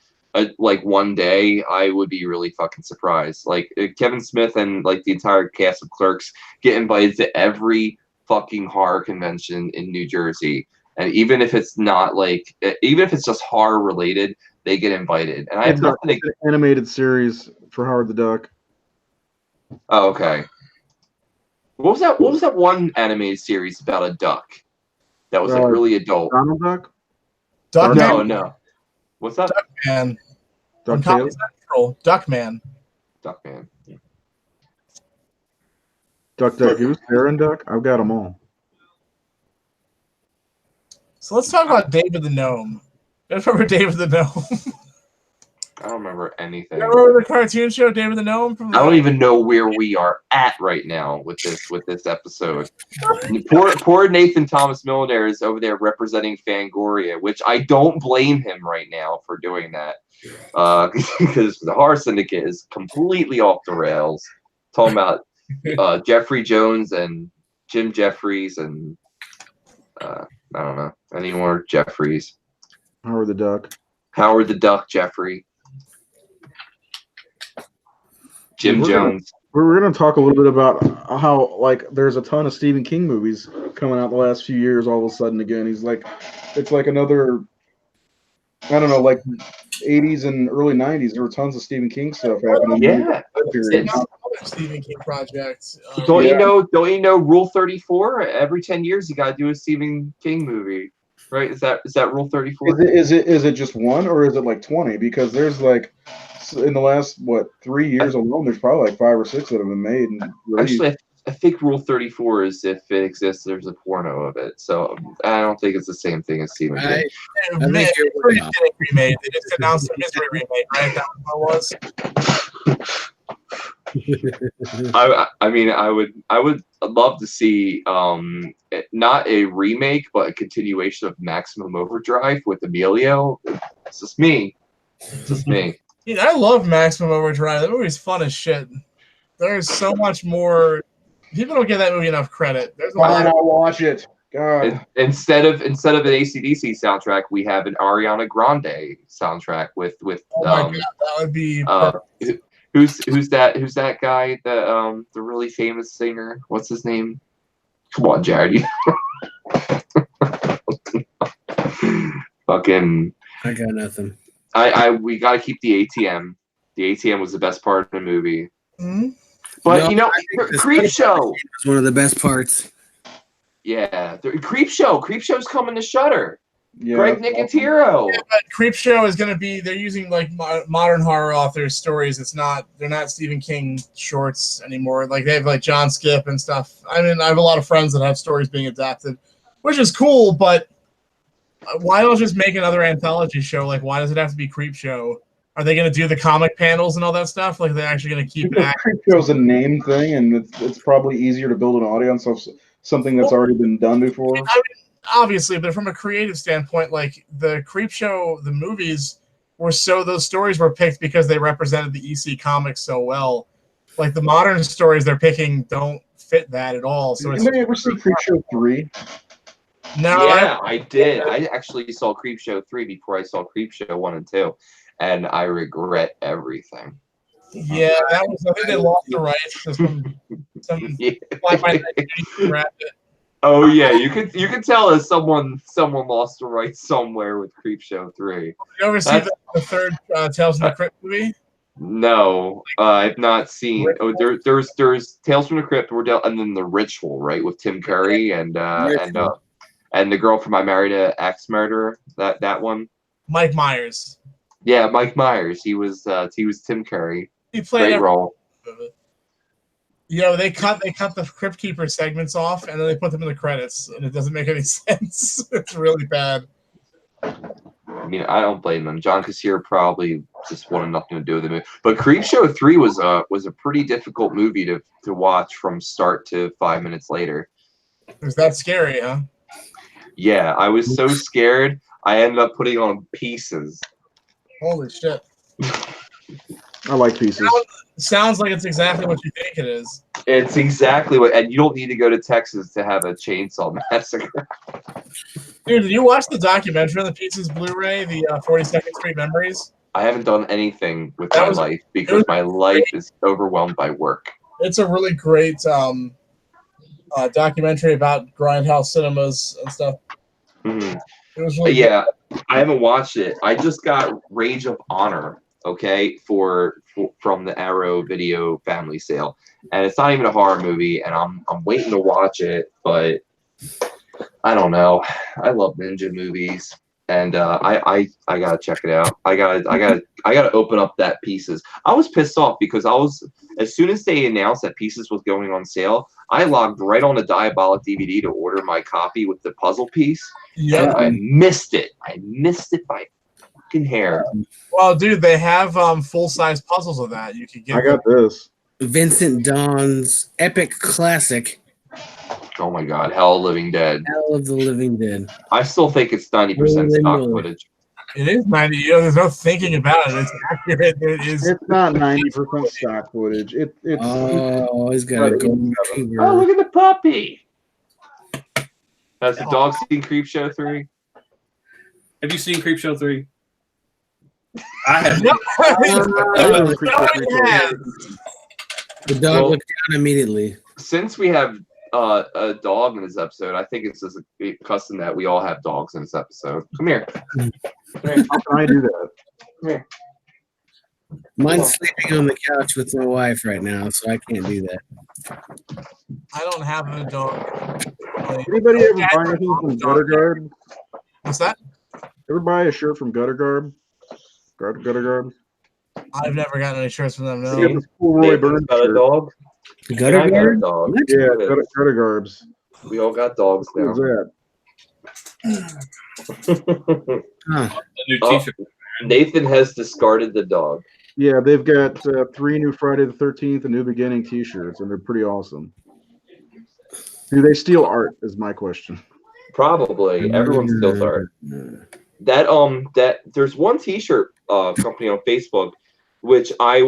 one day, I would be really fucking surprised. Like, Kevin Smith and like the entire cast of Clerks get invited to every fucking horror convention in New Jersey, and even if it's just horror related, they get invited. And I have nothing. An animated series for Howard the Duck. Oh, okay. What was that one animated series about a duck that was like really adult? Donald Duck? No. What's that? Duckman. Duck Comedy Central. Duckman. Duckman. Yeah. Duck Goose, Aaron Duck. I've got them all. So let's talk about David the Gnome. You guys remember David the Gnome? I don't remember anything. You remember the cartoon show David the Gnome? I don't even know where we are at right now with this episode. Poor Nathan Thomas Milliner is over there representing Fangoria, which I don't blame him right now for doing that, because the Horror Syndicate is completely off the rails. Talking about Jeffrey Jones and Jim Jeffries and I don't know any more Jeffries. Howard the Duck Jeffrey. Jim Jones. We're going to talk a little bit about how, like, there's a ton of Stephen King movies coming out the last few years all of a sudden again. He's like, it's like another, I don't know, like 80s and early 90s. There were tons of Stephen King stuff happening. Yeah. Stephen King projects. Don't you know Rule 34? Every 10 years you got to do a Stephen King movie. Right? Is that Rule 34? Is it just one, or is it like 20? Because there's like, in the last 3 years alone, there's probably like 5 or 6 that have been made. And actually, I think Rule 34 is if it exists, there's a porno of it. So I don't think it's the same thing as Stephen King. I think you're Pretty way off. remade. They just announced a Misery remake, right? That was what it was. I mean, I would love to see not a remake, but a continuation of Maximum Overdrive with Emilio. It's just me. It's just me. Dude, I love Maximum Overdrive. That movie's fun as shit. There's so much more. People don't give that movie enough credit. There's a Why lot. not watch it? God. Instead of an AC/DC soundtrack, we have an Ariana Grande soundtrack with Oh my God, that would be. who's that guy, the really famous singer? What's his name? Come on, Jared. Fucking. I got nothing. We got to keep the ATM. The ATM was the best part of the movie. Hmm? But No, I think the Creep Show. It's one of the best parts. Yeah, Creep Show. Creep Show's coming to Shudder. Yeah, Greg Nicotero. Yeah, but Creep Show is going to be. They're using like modern horror authors' stories. They're not Stephen King shorts anymore. Like they have like John Skip and stuff. I mean, I have a lot of friends that have stories being adapted, which is cool. But why don't just make another anthology show? Like, why does it have to be Creep Show? Are they going to do the comic panels and all that stuff? Like, they're actually going to keep it Because active? Creep Show's a name thing, and it's probably easier to build an audience of something that's already been done before. I mean, obviously, but from a creative standpoint, like the Creep Show, the movies were those stories were picked because they represented the EC comics so well. Like the modern stories they're picking don't fit that at all. So Did it's anybody ever see Creep Show 3? no. Yeah, I did. I actually saw Creep Show 3 before I saw Creep Show 1 and 2, and I regret everything. Yeah, that was. I think they lost the rights. Some Yeah. fly-by-night grabbed it. Oh yeah, you could tell as someone lost the rights somewhere with Creep Show 3. You ever see the third Tales from the Crypt movie? No, I've not seen. Oh, there's Tales from the Crypt, and then The Ritual, right, with Tim Curry and the girl from I Married an Axe Murderer. That one. Mike Myers. Yeah, Mike Myers. He was Tim Curry. He played Great role. You know, they cut the Crypt Keeper segments off and then they put them in the credits, and it doesn't make any sense. It's really bad. I mean, I don't blame them. John Cassier probably just wanted nothing to do with the movie. But Creep Show 3 was a pretty difficult movie to watch from start to 5 minutes later. It was that scary, huh? Yeah, I was so scared. I ended up putting on Pieces. Holy shit. I like Pieces. Sounds like it's exactly what you think it is. It's exactly what, and you don't need to go to Texas to have a chainsaw massacre. Dude, did you watch the documentary on the Pieces Blu-ray, the 42nd Street Memories? I haven't done anything with my life because my life is overwhelmed by work. It's a really great documentary about grindhouse cinemas and stuff. Mm-hmm. It was really Yeah, I haven't watched it. I just got Rage of Honor, okay, from the Arrow Video family sale, and it's not even a horror movie, and I'm waiting to watch it, but I don't know. I love ninja movies, and I gotta check it out. I gotta open up that Pieces. I was pissed off because as soon as they announced that Pieces was going on sale, I logged right on the Diabolic DVD to order my copy with the puzzle piece. Yeah, I missed it. I missed it by fucking hair. Well, dude, they have full-size puzzles of that. You could get. I got this. Vincent Dawn's epic classic, Oh my god, Hell of the Living Dead. Hell of the Living Dead. I still think it's 90% stock footage. It is 90. You know, there's no thinking about it. It's accurate. It is. It's not 90% stock footage. It's He's got a golden retriever. Oh, look at the puppy. Has the dog seen Creep Show 3? Have you seen Creep Show 3? I have. The dog looked down immediately. Since we have a dog in this episode, I think it's just a custom that we all have dogs in this episode. Come here. how can I do that? Come here. Mine's sleeping on the couch with my wife right now, so I can't do that. I don't have a dog. Anybody ever buy anything from Gutter Guard? What's that? Ever buy a shirt from Gutter Guard? Gutter Guard? I've never gotten any shirts from them. They got No. this cool Roy Burns Got a shirt. dog? Gutter I got a guard? dog. What? Yeah, gutter garbs. We all got dogs What is now. that? Huh. The new Oh. T-shirt. Nathan has discarded the dog. Yeah, they've got 3 new Friday the 13th and New Beginning T-shirts, and they're pretty awesome. Do they steal art? Is my question. Probably everyone steals art. That there's one T-shirt company on Facebook, which I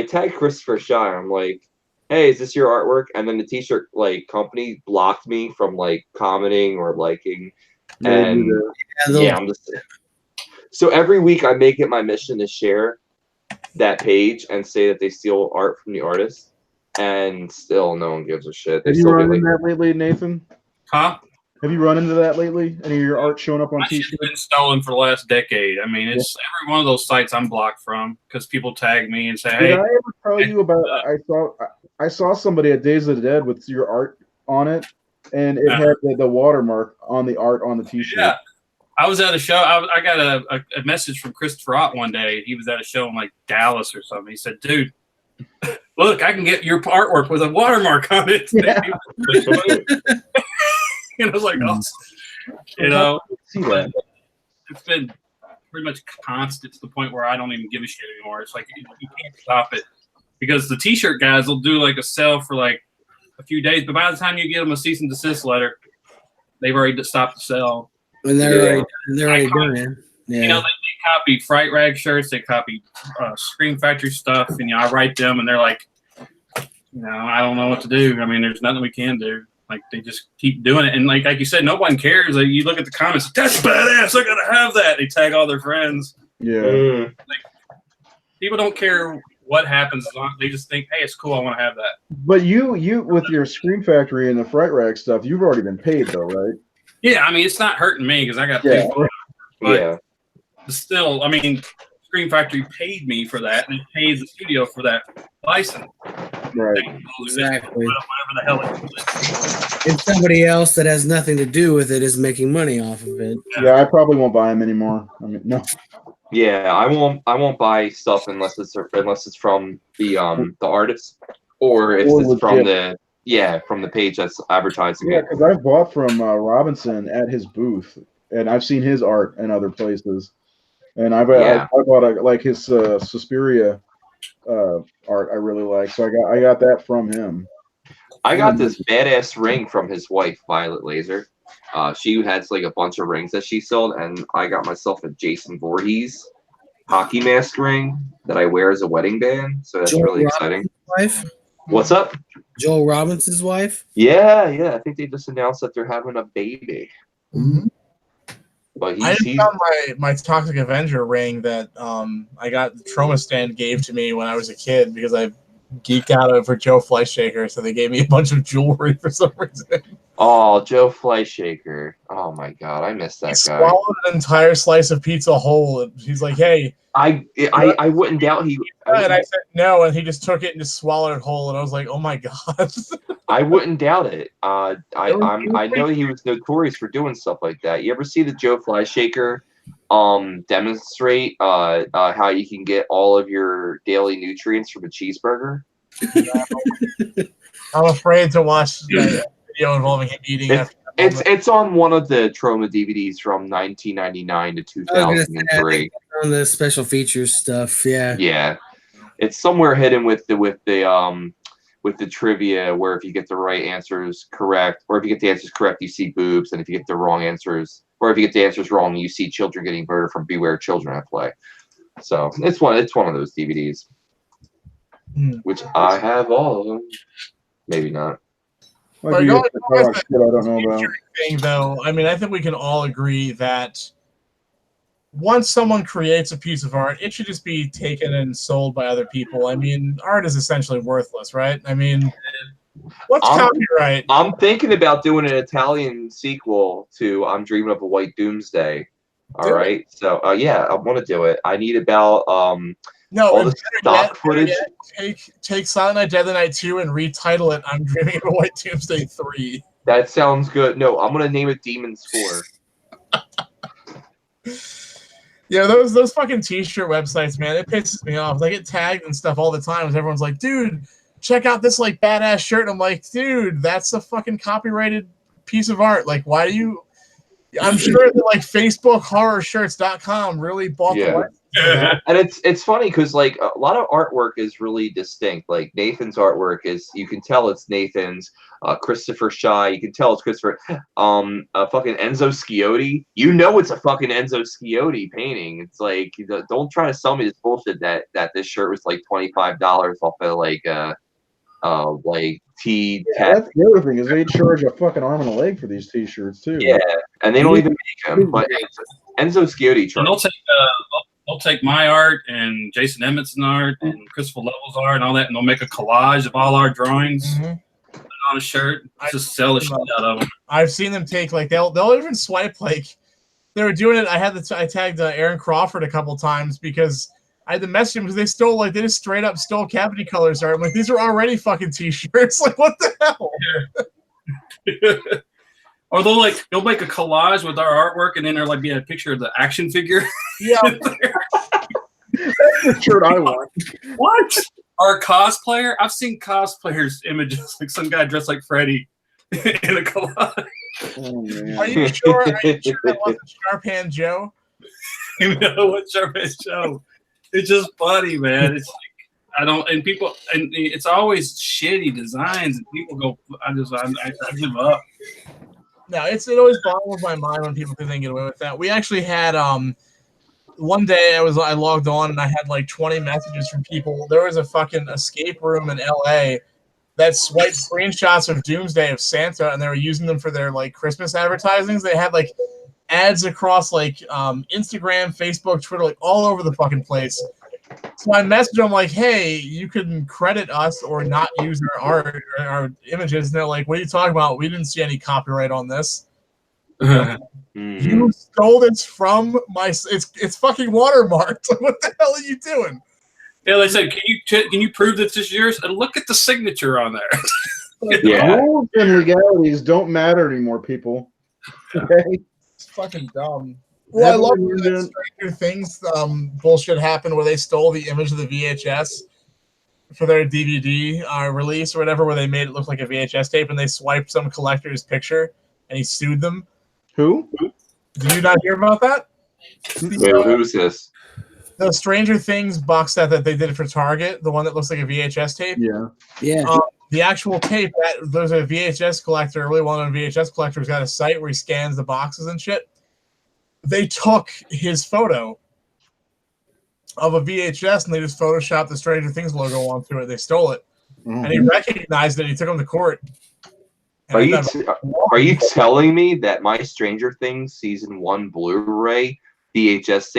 tagged Christopher Shy. I'm like, hey, is this your artwork? And then the T-shirt company blocked me from commenting or liking. Yeah, And Yeah, I'm just so every week I make it my mission to share that page and say that they steal art from the artist, and still no one gives a shit. They have you still run get into that lately, Nathan? Huh? Have you run into that lately? Any of your art showing up on My shit's T-shirts? been stolen for the last decade. I mean, it's every one of those sites I'm blocked from because people tag me and say, Did "Hey, I ever tell you about? I saw somebody at Days of the Dead with your art on it, and it had the watermark on the art on the T-shirt. yeah." I was at a show. I got a message from Christopher Ott one day. He was at a show in Dallas or something. He said, "Dude, look, I can get your artwork with a watermark on it." Yeah. And I was like, "Oh, you know." See that? It's been pretty much constant to the point where I don't even give a shit anymore. It's like you can't stop it because the T-shirt guys will do a sale for a few days, but by the time you get them a cease and desist letter, they've already stopped the sale. And they're already done it. Yeah. You know, they copied Fright Rag shirts, they copied Scream Factory stuff, and I write them, and they're like, I don't know what to do. I mean, there's nothing we can do. They just keep doing it, and like you said, no one cares. You look at the comments, that's badass. I gotta have that. They tag all their friends. Yeah. People don't care what happens. They just think, hey, it's cool. I want to have that. But you with your Scream Factory and the Fright Rag stuff, you've already been paid though, right? Yeah, I mean, it's not hurting me because I got paid for it. But still, I mean, Scream Factory paid me for that, and it pays the studio for that license. Right. Exactly. Whatever the hell it is. And somebody else that has nothing to do with it is making money off of it. Yeah, I probably won't buy them anymore. I mean, no. Yeah, I won't buy stuff unless it's from the artist or if it's from the page that's advertising it. Because I've bought from Robinson at his booth, and I've seen his art in other places, and I bought his Suspiria art I really like, so I got that from him. I got this badass ring from his wife, Violet Laser. She has a bunch of rings that she sold, and I got myself a Jason Voorhees hockey mask ring that I wear as a wedding band. So that's really exciting. Wife? What's up? Joel Robinson's wife? Yeah. I think they just announced that they're having a baby. Mm-hmm. But I found my Toxic Avenger ring that I got the Trauma Stand gave to me when I was a kid because I geeked out over Joe Flyshaker, so they gave me a bunch of jewelry for some reason. Oh, Joe Flyshaker. Oh my god, I miss that guy. Swallowed an entire slice of pizza whole, and he's like, "Hey." I wouldn't doubt he. And I said no, and he just took it and just swallowed it whole, and I was like, "Oh my god!" I wouldn't doubt it. I know he was notorious for doing stuff like that. You ever see the Joe Flyshaker demonstrate how you can get all of your daily nutrients from a cheeseburger? I'm afraid to watch the video involving him eating. It's on one of the Trauma DVDs from 1999 to 2003. On the special features stuff, yeah. Yeah, it's somewhere hidden with the trivia where if you get the right answers correct, or if you get the answers correct, you see boobs, and if you get the wrong answers, or if you get the answers wrong, you see children getting murdered from Beware Children at Play. So it's one of those DVDs, which I have all of them. Maybe not. I don't know about. Thing, though, I mean, I think we can all agree that once someone creates a piece of art, it should just be taken and sold by other people. I mean, art is essentially worthless, right? I mean, what's copyright? I'm thinking about doing an Italian sequel to I'm Dreaming of a White Doomsday. All right. So, yeah, I want to do it. I need about all the stock footage. Take Silent Night, Deadly Night 2 and retitle it I'm Dreaming of a White Doomsday 3. That sounds good. No, I'm going to name it Demon's 4. Yeah, those fucking t-shirt websites, man, it pisses me off. They get tagged and stuff all the time. Everyone's like, dude, check out this like badass shirt. I'm like, dude, that's a fucking copyrighted piece of art. Like, why do you? I'm sure that like FacebookHorrorShirts.com really bought the license. And it's funny because like a lot of artwork is really distinct. Like Nathan's artwork is, you can tell it's Nathan's. Christopher Shy, you can tell it's Christopher. Fucking Enzo Schiotti, you know it's a fucking Enzo Schiotti painting. It's like, don't try to sell me this bullshit that this shirt was like $25 off of like T. Yeah, that's the other thing is they charge a fucking arm and a leg for these T-shirts too. Yeah, and they don't even make them. But Enzo Schiotti And charges. they'll take my art and Jason Emmett's art and Christopher Lovell's art and all that, and they'll make a collage of all our drawings. Put it on a shirt, just sell the shit out of them. I've seen them take like they'll even swipe like they were doing it. I tagged Aaron Crawford a couple times because I had to message him because they just straight up stole Cavity Colors art. I'm like, these are already fucking T-shirts. Like, what the hell? Or they'll make a collage with our artwork and then there'll like be a picture of the action figure. Yeah, that's the shirt I want. What? Or a cosplayer? I've seen cosplayers images like some guy dressed like Freddy in a collage. Oh, man. Are you sure that wasn't Sharp Hand Joe? You know what Sharp Hand Joe? It's just funny, man. It's like it's always shitty designs and people go. I give up. No, it always boggles my mind when people think they can get away with that. We actually had one day I logged on and I had like 20 messages from people. There was a fucking escape room in LA that swiped screenshots of Doomsday of Santa and they were using them for their like Christmas advertisings. They had like ads across like Instagram, Facebook, Twitter, like all over the fucking place. So I messaged them like, hey, you can credit us or not use our art or our images. And they're like, what are you talking about? We didn't see any copyright on this. You stole this from it's fucking watermarked. What the hell are you doing? Yeah, they said, can you prove that this is yours? And look at the signature on there. Yeah. Rules and legalities don't matter anymore, people. Okay. It's fucking dumb. Well, I love that Stranger Things bullshit happened where they stole the image of the VHS for their DVD release or whatever, where they made it look like a VHS tape and they swiped some collector's picture and he sued them. Who? Did you not hear about that? Wait, who's this? The Stranger Things box set that they did for Target, the one that looks like a VHS tape. Yeah. The actual tape, there's a VHS collector, a really well-known VHS collector who's got a site where he scans the boxes and shit. They took his photo of a VHS and they just photoshopped the Stranger Things logo onto it. They stole it. And he recognized it. He took him to court. Are you telling me that my Stranger Things season 1 Blu-ray VHS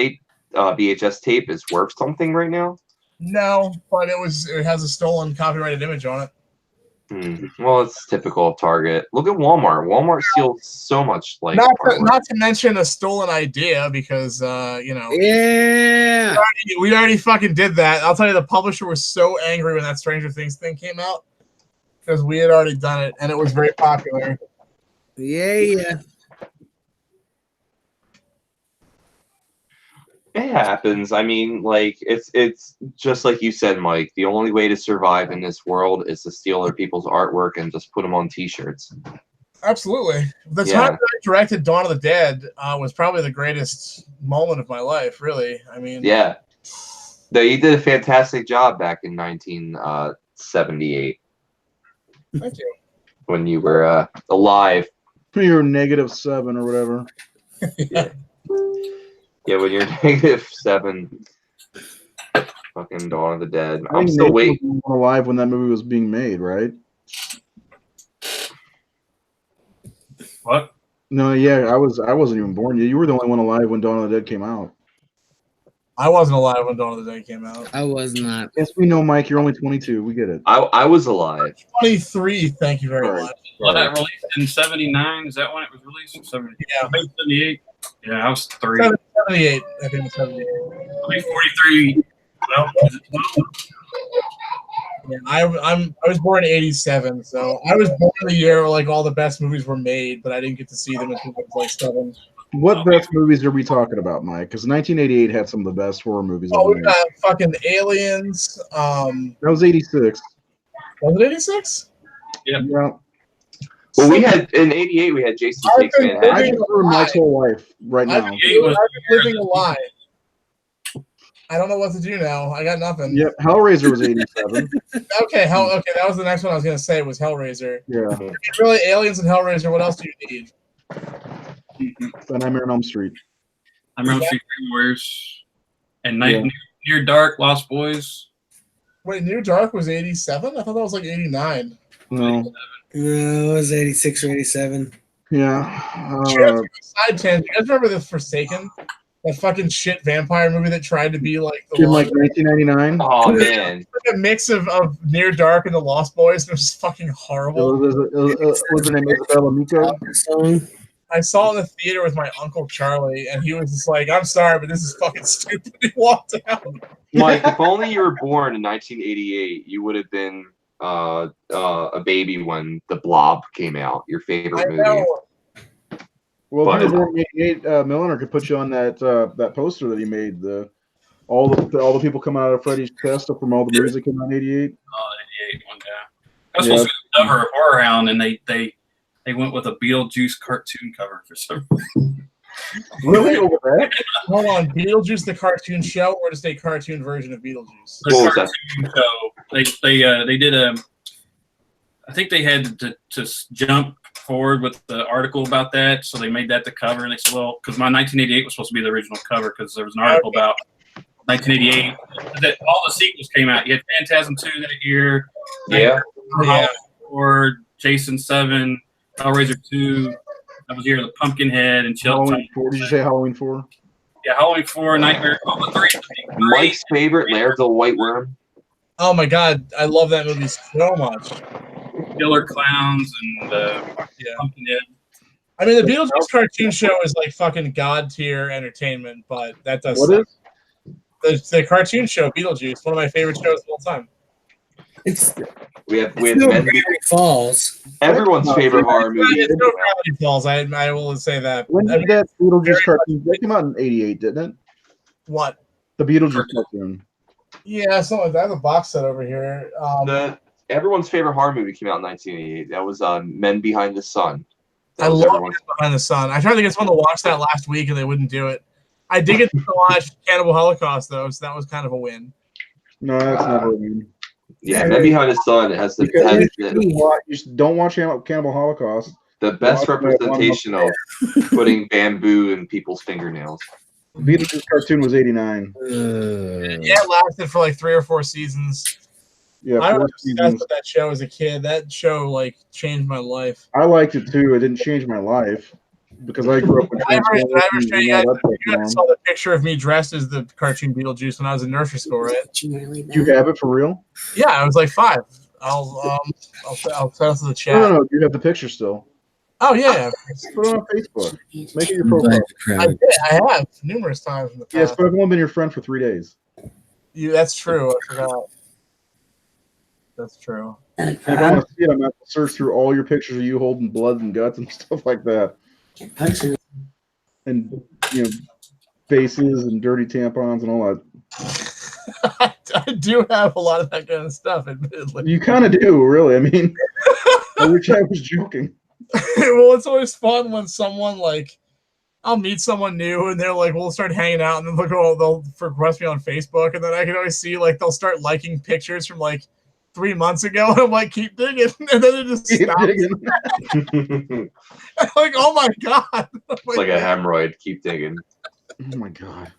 tape is worth something right now? No, but it has a stolen copyrighted image on it. Well, it's typical of Target. Look at Walmart. Walmart steals so much. Like not to mention a stolen idea because Yeah. we already fucking did that. I'll tell you, the publisher was so angry when that Stranger Things thing came out because we had already done it and it was very popular. Yeah. it happens. I mean, like it's just like you said, Mike. The only way to survive in this world is to steal other people's artwork and just put them on T-shirts. Absolutely. The time that I directed Dawn of the Dead was probably the greatest moment of my life, really. I mean, yeah. No, you did a fantastic job back in 1978. Thank you. When you were alive. You're -7 or whatever. Yeah, when you're -7. Fucking Dawn of the Dead. I I'm think still Nathan waiting. was alive when that movie was being made, right? What? No, yeah, I wasn't even born. You were the only one alive when Dawn of the Dead came out. I wasn't alive when Dawn of the Dead came out. I was not. Yes, we know, Mike. You're only 22. We get it. I was alive. 23. Thank you very much. Was that released in 79? Is that when it was released? Or 70? Yeah. 78? Yeah, I was 3. 78. I think it's 78. I'll be 43. Well, is it 12? Yeah, I was born in 87, so I was born in the year where like all the best movies were made, but I didn't get to see them until I was like 7. What best movies are we talking about, Mike? Because 1988 had some of the best horror movies. Oh, ever we made. got fucking Aliens. That was 86. Was it 86? Yep. Yeah. Well, we had in '88 we had Jason I've Takes been I Manhattan. just ruined Mike's whole life right I've now. been living a lie. I don't know what to do now. I got nothing. Yep, Hellraiser was 87. Okay, that was the next one I was gonna say was Hellraiser. Yeah, Really, Aliens and Hellraiser. What else do you need? The Nightmare on Elm Street. I'm around Street Warriors and Near Dark, Lost Boys. Wait, Near Dark was 87? I thought that was like 89. No. No, it was 86 or 87. Yeah. Side tangent. You guys remember The Forsaken? That fucking shit vampire movie that tried to be like the In like 1999. Oh man, like a mix of Near Dark and The Lost Boys. It was just fucking horrible. Was the name Isabella Miko? Song. I saw it in the theater with my Uncle Charlie, and he was just like, I'm sorry, but this is fucking stupid. He walked out. Mike, if only you were born in 1988, you would have been a baby when The Blob came out, your favorite movie. know. Well, if you were born in 88, Milliner could put you on that poster that he made. All the people coming out of Freddy's chest from all the movies that came out in 88. Oh, 88 one, yeah. I was supposed to be the cover of Horror Hound, and they went with a Beetlejuice cartoon cover for some reason. Really? Over that? Hold on, Beetlejuice the cartoon show, or just a cartoon version of Beetlejuice? The What was that? cartoon show. They did a. I think they had to jump forward with the article about that, so they made that the cover, and they said, well, because my 1988 was supposed to be the original cover, because there was an article about 1988 that all the sequels came out. You had Phantasm 2 that year, Yeah. or Jason 7, Hellraiser 2. That was the year of the Pumpkinhead and Halloween 4. Did you say Halloween 4? Yeah, Halloween 4, Nightmare. All the three. Mike's favorite, Laird the White Worm. Oh my god, I love that movie so much. Killer Clowns and Pumpkinhead. I mean, the Beetlejuice cartoon show is like fucking god tier entertainment, but that does. What is? The cartoon show Beetlejuice? One of my favorite shows of all time. It's We have no Men. Gravity Falls. Everyone's favorite horror movie. It's no Gravity Falls. I will say that. When did that Beetlejuice cartoon? That came out in 88, didn't it? What? The Beetlejuice cartoon. Yeah, something like that. I have a box set over here. Everyone's favorite horror movie came out in 1988. That was Men Behind the Sun. I love Men Behind the Sun. I tried to get someone to watch that last week, and they wouldn't do it. I did get to watch Cannibal Holocaust, though, so that was kind of a win. No, that's not what I mean. Yeah, Men Behind the Sun has the You don't watch Cannibal Holocaust. the best representation of putting bamboo in people's fingernails. Beetlejuice cartoon was 89. Yeah, it lasted for like 3 or 4 seasons. Yeah, I 4 was obsessed seasons. with that show as a kid. That show like changed my life. I liked it too. It didn't change my life because I grew up with I ever Transformers show and you all guys, that stuff you going guys on. saw the picture of me dressed as the cartoon Beetlejuice when I was in nursery school, right? You have it for real? Yeah, I was like 5. I'll send it to the chat. No. You have the picture still. Oh yeah, Put it on Facebook. Make it your profile. I did. I have numerous times in the past. Yes, but I've only been your friend for 3 days. That's true. I forgot. That's true. If I want to see it, I'm going to have to search through all your pictures of you holding blood and guts and stuff like that. And, faces and dirty tampons and all that. I do have a lot of that kind of stuff, admittedly. You kind of do, really. I mean, I wish I was joking. Well, it's always fun when someone I'll meet someone new and they're like, we'll start hanging out, and then they'll request me on Facebook, and then I can always see they'll start liking pictures from 3 months ago, and I'm like, keep digging, and then it just stops. I'm like, oh my god, It's like a hemorrhoid. Keep digging. Oh my god.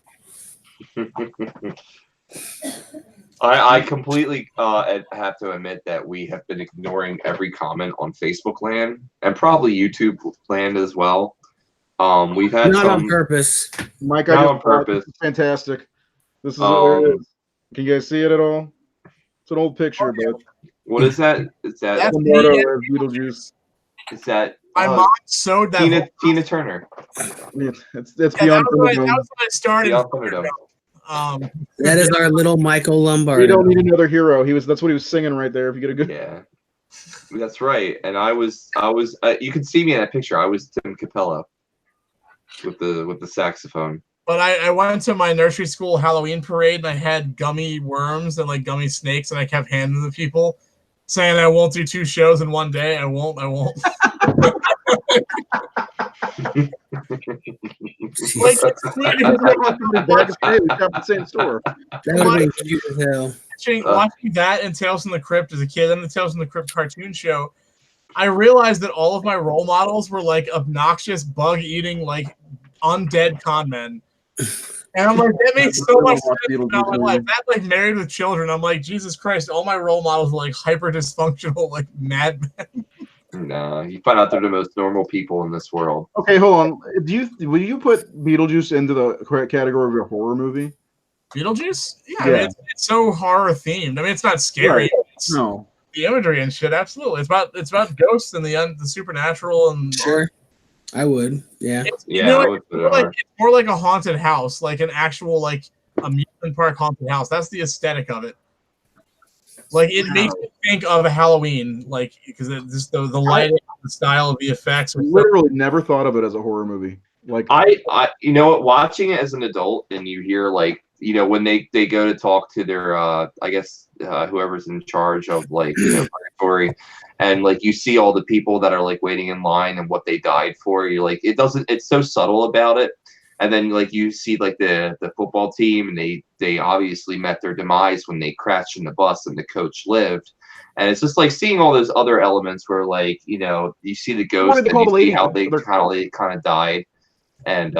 I completely have to admit that we have been ignoring every comment on Facebook land and probably YouTube land as well. We've had Not some on purpose. Mike, Not I just on purpose. It's fantastic. This is what it is. Can you guys see it at all? It's an old picture, but What is that? Is that That's Lombardo me. as Beetlejuice. is that My mom sewed that. Tina Turner? It's Yeah, beyond that was Thunderdome. when I started. Beyond Thunderdome. That is our little Michael We Lombardo. don't need another hero. That's what he was singing right there. If you get a good, Yeah, that's right. And I was. You can see me in that picture. I was Tim Capello with the saxophone. But I went to my nursery school Halloween parade, and I had gummy worms and gummy snakes, and I kept handing them to people. saying I won't do 2 shows in one day. I won't. Like, we shop at the same store. That would have been cute as hell. watching that and Tales from the Crypt as a kid, and the Tales from the Crypt cartoon show, I realized that all of my role models were like obnoxious, bug-eating, like undead con men. And I'm like, that makes so much sense about my life. That, like, Married with Children, I'm like, Jesus Christ, all my role models were like hyper dysfunctional, like madmen. No, you find out they're the most normal people in this world. Okay, hold on. Will you put Beetlejuice into the correct category of a horror movie? Beetlejuice? Yeah. I mean, it's so horror themed. I mean, it's not scary. Right. It's No. the imagery and shit. Absolutely, it's about ghosts and the supernatural and Sure. I would. Yeah. I would put it it's more like a haunted house, like an actual like amusement park haunted house. That's the aesthetic of it. Like, it makes me think of a Halloween, like, because just the lighting, the style of the effects. I literally never thought of it as a horror movie. Like, I you know what, watching it as an adult and you hear, like, you know, when they go to talk to their I guess whoever's in charge of, like, you know, purgatory, and like you see all the people that are like waiting in line and what they died for, you're like, it's so subtle about it. And then, like, you see, like, the football team, and they obviously met their demise when they crashed in the bus and the coach lived. And it's just like seeing all those other elements where, like, you know, you see the ghost and you see how they kind of died. And,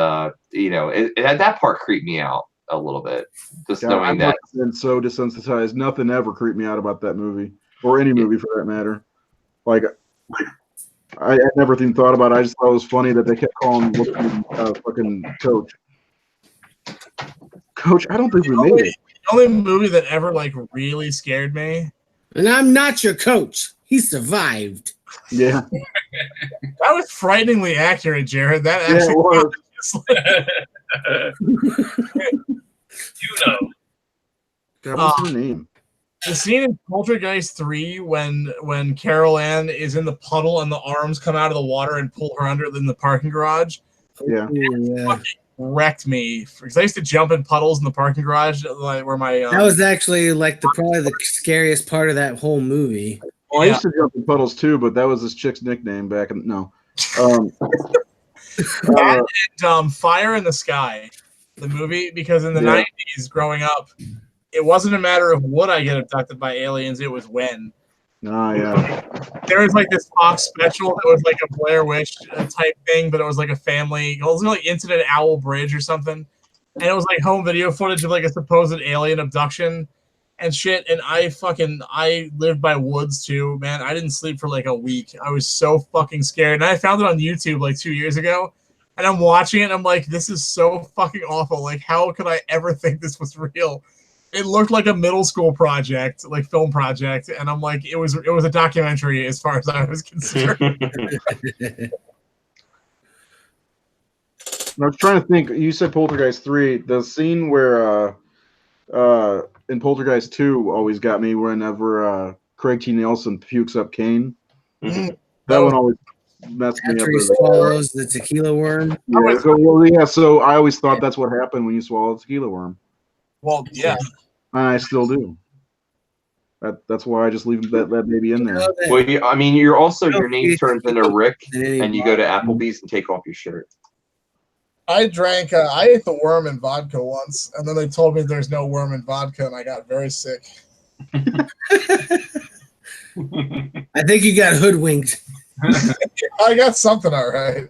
you know, that part creeped me out a little bit. Just knowing that. I've been so desensitized. Nothing ever creeped me out about that movie, or any movie for that matter. Like, I never even thought about it. I just thought it was funny that they kept calling fucking Coach. Coach, I don't think we made it. The only movie that ever, like, really scared me. And I'm not your coach. He survived. Yeah. That was frighteningly accurate, Jared. That Yeah, actually it was. You know. God, what's her name? The scene in Poltergeist 3 when Carol Ann is in the puddle and the arms come out of the water and pull her under in the parking garage. Yeah. Fucking wrecked me, because I used to jump in puddles in the parking garage, like, where my that was actually like probably the scariest part of that whole movie. Well, I used to jump in puddles too, but that was this chick's nickname back in Fire in the Sky, the movie, because in the 90s growing up, it wasn't a matter of would I get abducted by aliens, it was when. Oh, yeah. There was like this Fox special that was like a Blair Witch type thing, but it was like a family. It was like Incident at Owl Bridge or something. And it was like home video footage of like a supposed alien abduction and shit. And I lived by woods too, man. I didn't sleep for like a week. I was so fucking scared. And I found it on YouTube like 2 years ago. And I'm watching it and I'm like, this is so fucking awful. Like, how could I ever think this was real? It looked like a middle school project, like film project, and I'm like, it was a documentary as far as I was concerned. I was trying to think. You said Poltergeist 3. The scene where in Poltergeist 2 always got me whenever Craig T. Nelson pukes up Kane. That one always messed me up. After he swallows the tequila worm. Yeah, so I always thought that's what happened when you swallow a tequila worm. Well, yeah. And I still do. That's why I just leave that baby in there. Well, I mean, your name turns into Rick, and you go to Applebee's and take off your shirt. I ate the worm in vodka once, and then they told me there's no worm in vodka, and I got very sick. I think you got hoodwinked. I got something all right.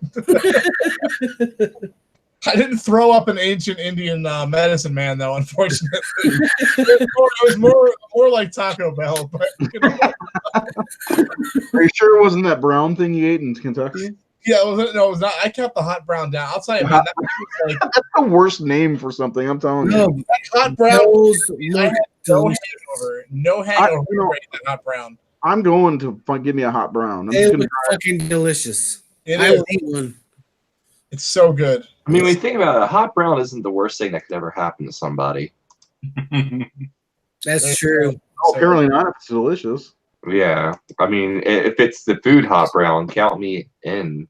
I didn't throw up an ancient Indian medicine man, though, unfortunately. It was more like Taco Bell. But, you know. Are you sure it wasn't that brown thing you ate in Kentucky? Yeah, it was not. I kept the hot brown down. I'll tell you, man, that's the worst name for something. I'm telling you. That hot brown. No hangover. That hot brown. I'm going to give me a hot brown. It was fucking delicious. I will eat one. It's so good. I mean, when you think about it, a hot brown isn't the worst thing that could ever happen to somebody. That's true. Oh, apparently not. If it's delicious. Yeah. I mean, if it's the food hot brown, count me in.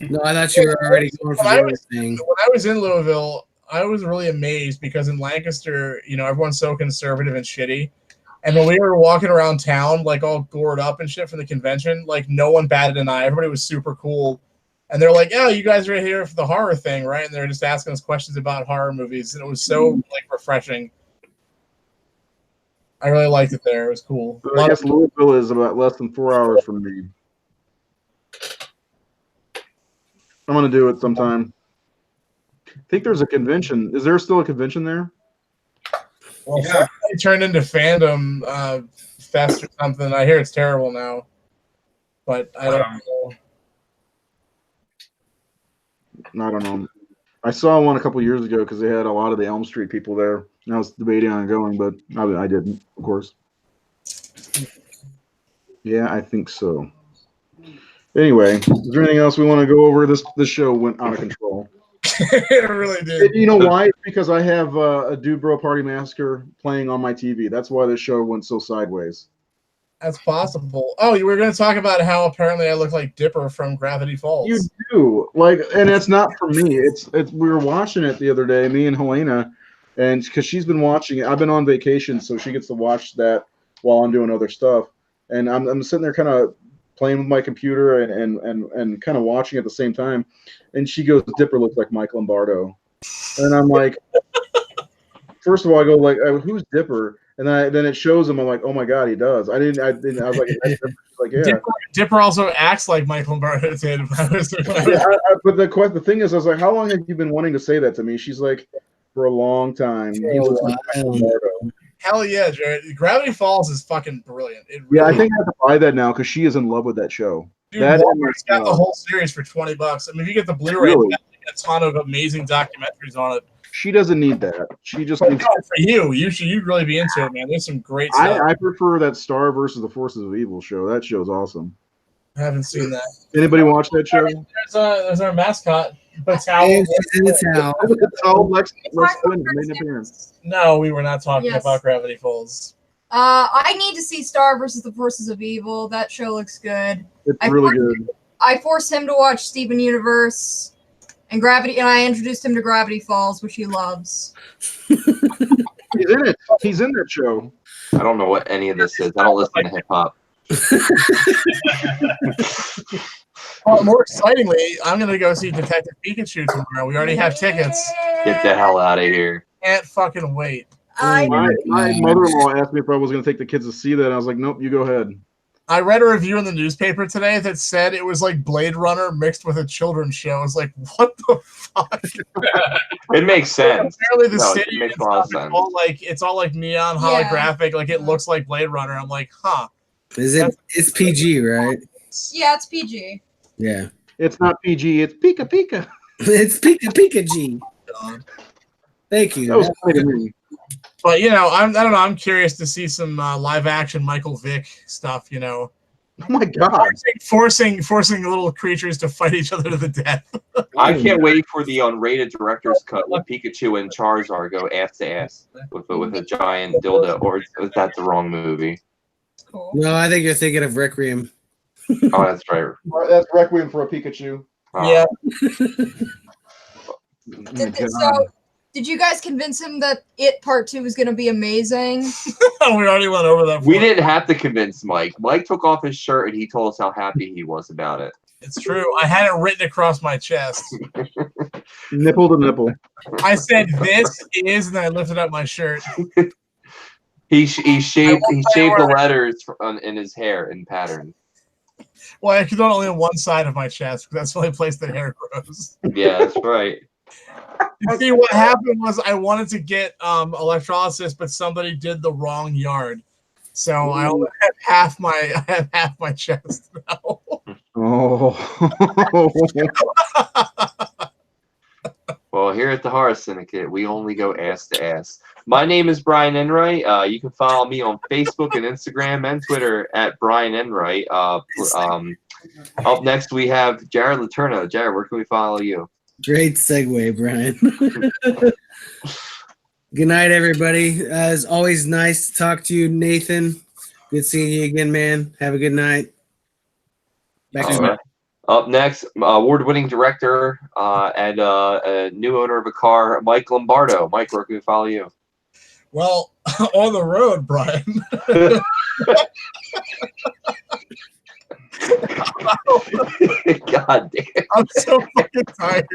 No, I thought you were already going for everything. When I was in Louisville, I was really amazed because in Lancaster, you know, everyone's so conservative and shitty. And when we were walking around town, like all gored up and shit from the convention, like no one batted an eye. Everybody was super cool. And they're like, "Yeah, you guys are here for the horror thing, right?" And they're just asking us questions about horror movies. And it was so like refreshing. I really liked it there. It was cool. I guess Louisville is about less than 4 hours from me. I'm gonna do it sometime. I think there's a convention. Is there still a convention there? Well, it turned into Fandom Fest or something. I hear it's terrible now, but I don't know. I don't know. I saw one a couple years ago because they had a lot of the Elm Street people there. And I was debating on going, but I didn't, of course. Yeah, I think so. Anyway, is there anything else we want to go over? This show went out of control. It really did. You know why? It's because I have a Dude Bro Party Massacre playing on my TV. That's why this show went so sideways. That's possible. Oh, you were going to talk about how apparently I look like Dipper from Gravity Falls. You do, like, and it's not for me. It's we were watching it the other day, me and Helena, and because she's been watching it. I've been on vacation, so she gets to watch that while I'm doing other stuff. And I'm sitting there kind of playing with my computer and kind of watching at the same time. And she goes, "Dipper looks like Mike Lombardo," and I'm like, first of all, I go like, "Who's Dipper?" And then it shows him. I'm like, "Oh my god, he does." I didn't. I was like, like, yeah. Dipper also acts like Michael Lombardo did. But the thing is, I was like, "How long have you been wanting to say that to me?" She's like, "For a long time." He looks like Michael Lombardo. Hell yeah, Jared. Gravity Falls is fucking brilliant. Yeah, I think I have to buy that now because she is in love with that show. Dude, Walmart's got the whole series for $20. I mean, if you get the Blu-ray, it's got a ton of amazing documentaries on it. She doesn't need that. She just needs. For you'd really be into it, man. There's some great stuff. I prefer that Star versus the Forces of Evil show. That show's awesome. I haven't seen that. Anybody watch that show? There's our mascot, Batal. Lex Flynn made an appearance. No, we were not talking about Gravity Falls. I need to see Star versus the Forces of Evil. That show looks good. It's really good. I forced him to watch Steven Universe and Gravity, and I introduced him to Gravity Falls, which he loves. He's in it. He's in that show. I don't know what any of this is. I don't listen to hip hop. More excitingly, I'm going to go see Detective Pikachu tomorrow. We already have tickets. Get the hell out of here. Can't fucking wait. My mother-in-law asked me if I was going to take the kids to see that. And I was like, nope, you go ahead. I read a review in the newspaper today that said it was like Blade Runner mixed with a children's show. I was like, what the fuck? It makes sense. Apparently the city it makes a lot of sense. It's all like neon holographic, like it looks like Blade Runner. I'm like, huh. It's PG, right? Yeah, it's PG. Yeah. It's not PG, it's Pika Pika. It's Pika Pika G. Thank you. That was funny to me. But I don't know. I'm curious to see some live action Michael Vick stuff. Oh my god! Forcing little creatures to fight each other to the death. I can't wait for the unrated director's cut with Pikachu and Charizard go ass to ass with a giant dildo. Or is that the wrong movie? Cool. No, I think you're thinking of Requiem. Oh, that's right. That's Requiem for a Pikachu. Yeah. Did you guys convince him that It Part 2 was going to be amazing? We already went over that. We didn't have to convince Mike. Mike took off his shirt and he told us how happy he was about it. It's true. I had it written across my chest. Nipple to nipple. I said, "This is," and I lifted up my shirt. He shaved the letters in his hair in pattern. Well, I could only on one side of my chest because that's the only place that hair grows. Yeah, that's right. You see, what happened was I wanted to get electrolysis, but somebody did the wrong yard, so I only have half my chest now. Oh. Well, here at the Horror Syndicate, we only go ass to ass. My name is Brian Enright. You can follow me on Facebook and Instagram and Twitter at Brian Enright. Up next, we have Jared Letourneau. Jared, where can we follow you? Great segue, Brian. Good night, everybody. It's always nice to talk to you, Nathan. Good seeing you again, man. Have a good night. Back to you. Up next, award-winning director and a new owner of a car, Mike Lombardo. Mike, where can we follow you? Well, on the road, Brian. God damn. I'm so fucking tired.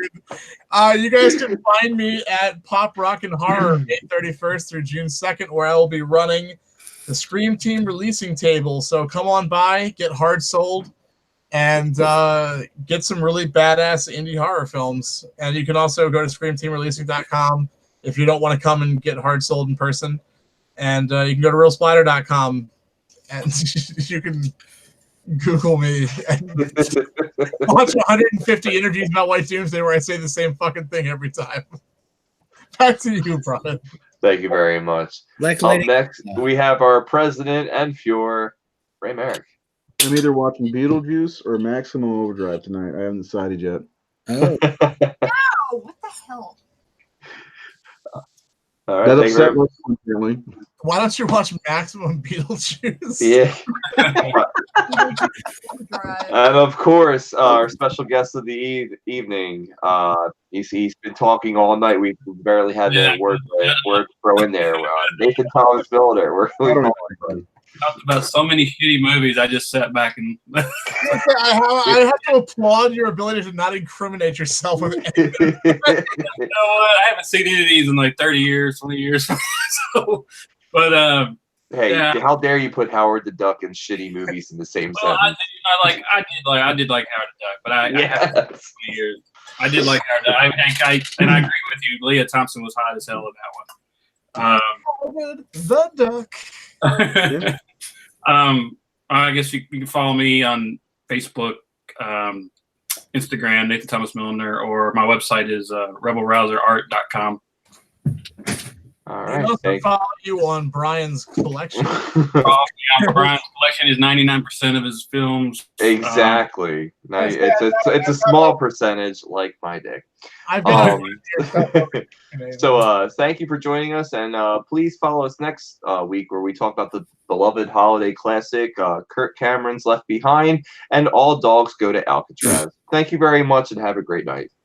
You guys can find me at Pop Rock and Horror, May 31st through June 2nd, where I will be running the Scream Team releasing table. So come on by, get hard sold, and get some really badass indie horror films. And you can also go to screamteamreleasing.com if you don't want to come and get hard sold in person. And you can go to realsplatter.com and you can Google me and watch 150 interviews about White Doomsday where I say the same fucking thing every time. Back to you, Brian. Thank you very much. Like Up Lady- next, we have our president and Fuhrer, Ray Merrick. I'm either watching Beetlejuice or Maximum Overdrive tonight. I haven't decided yet. Oh, Oh, what the hell? All right, That thank you upset very much. most apparently. Why don't you watch Maximum Beetlejuice? Yeah. Drive. And of course, our special guest of the evening. He's been talking all night. We barely had a word to throw in there. Nathan Thomas Builder. We're I don't really know. Talked about so many shitty movies. I just sat back and I have to applaud your ability to not incriminate yourself with anything. you know what? I haven't seen any of these in like 30 years, 20 years. So, but Hey, yeah. how dare you put Howard the Duck and shitty movies in the same well, I sentence? did like Howard the Duck, but I haven't Yes. seen 20 years. I did like Howard the Duck. And I agree with you. Leah Thompson was hot as hell in that one. The Duck. I guess you can follow me on Facebook, Instagram, Nathan Thomas Milliner, or my website is rebelrouserart.com. All I right. also Thank follow you on Brian's collection. Brian's collection is 99% of his films. Exactly. It's a small percentage, like my dick. I've been So thank you for joining us, and please follow us next week where we talk about the beloved holiday classic, Kirk Cameron's Left Behind, and All Dogs Go to Alcatraz. Thank you very much, and have a great night.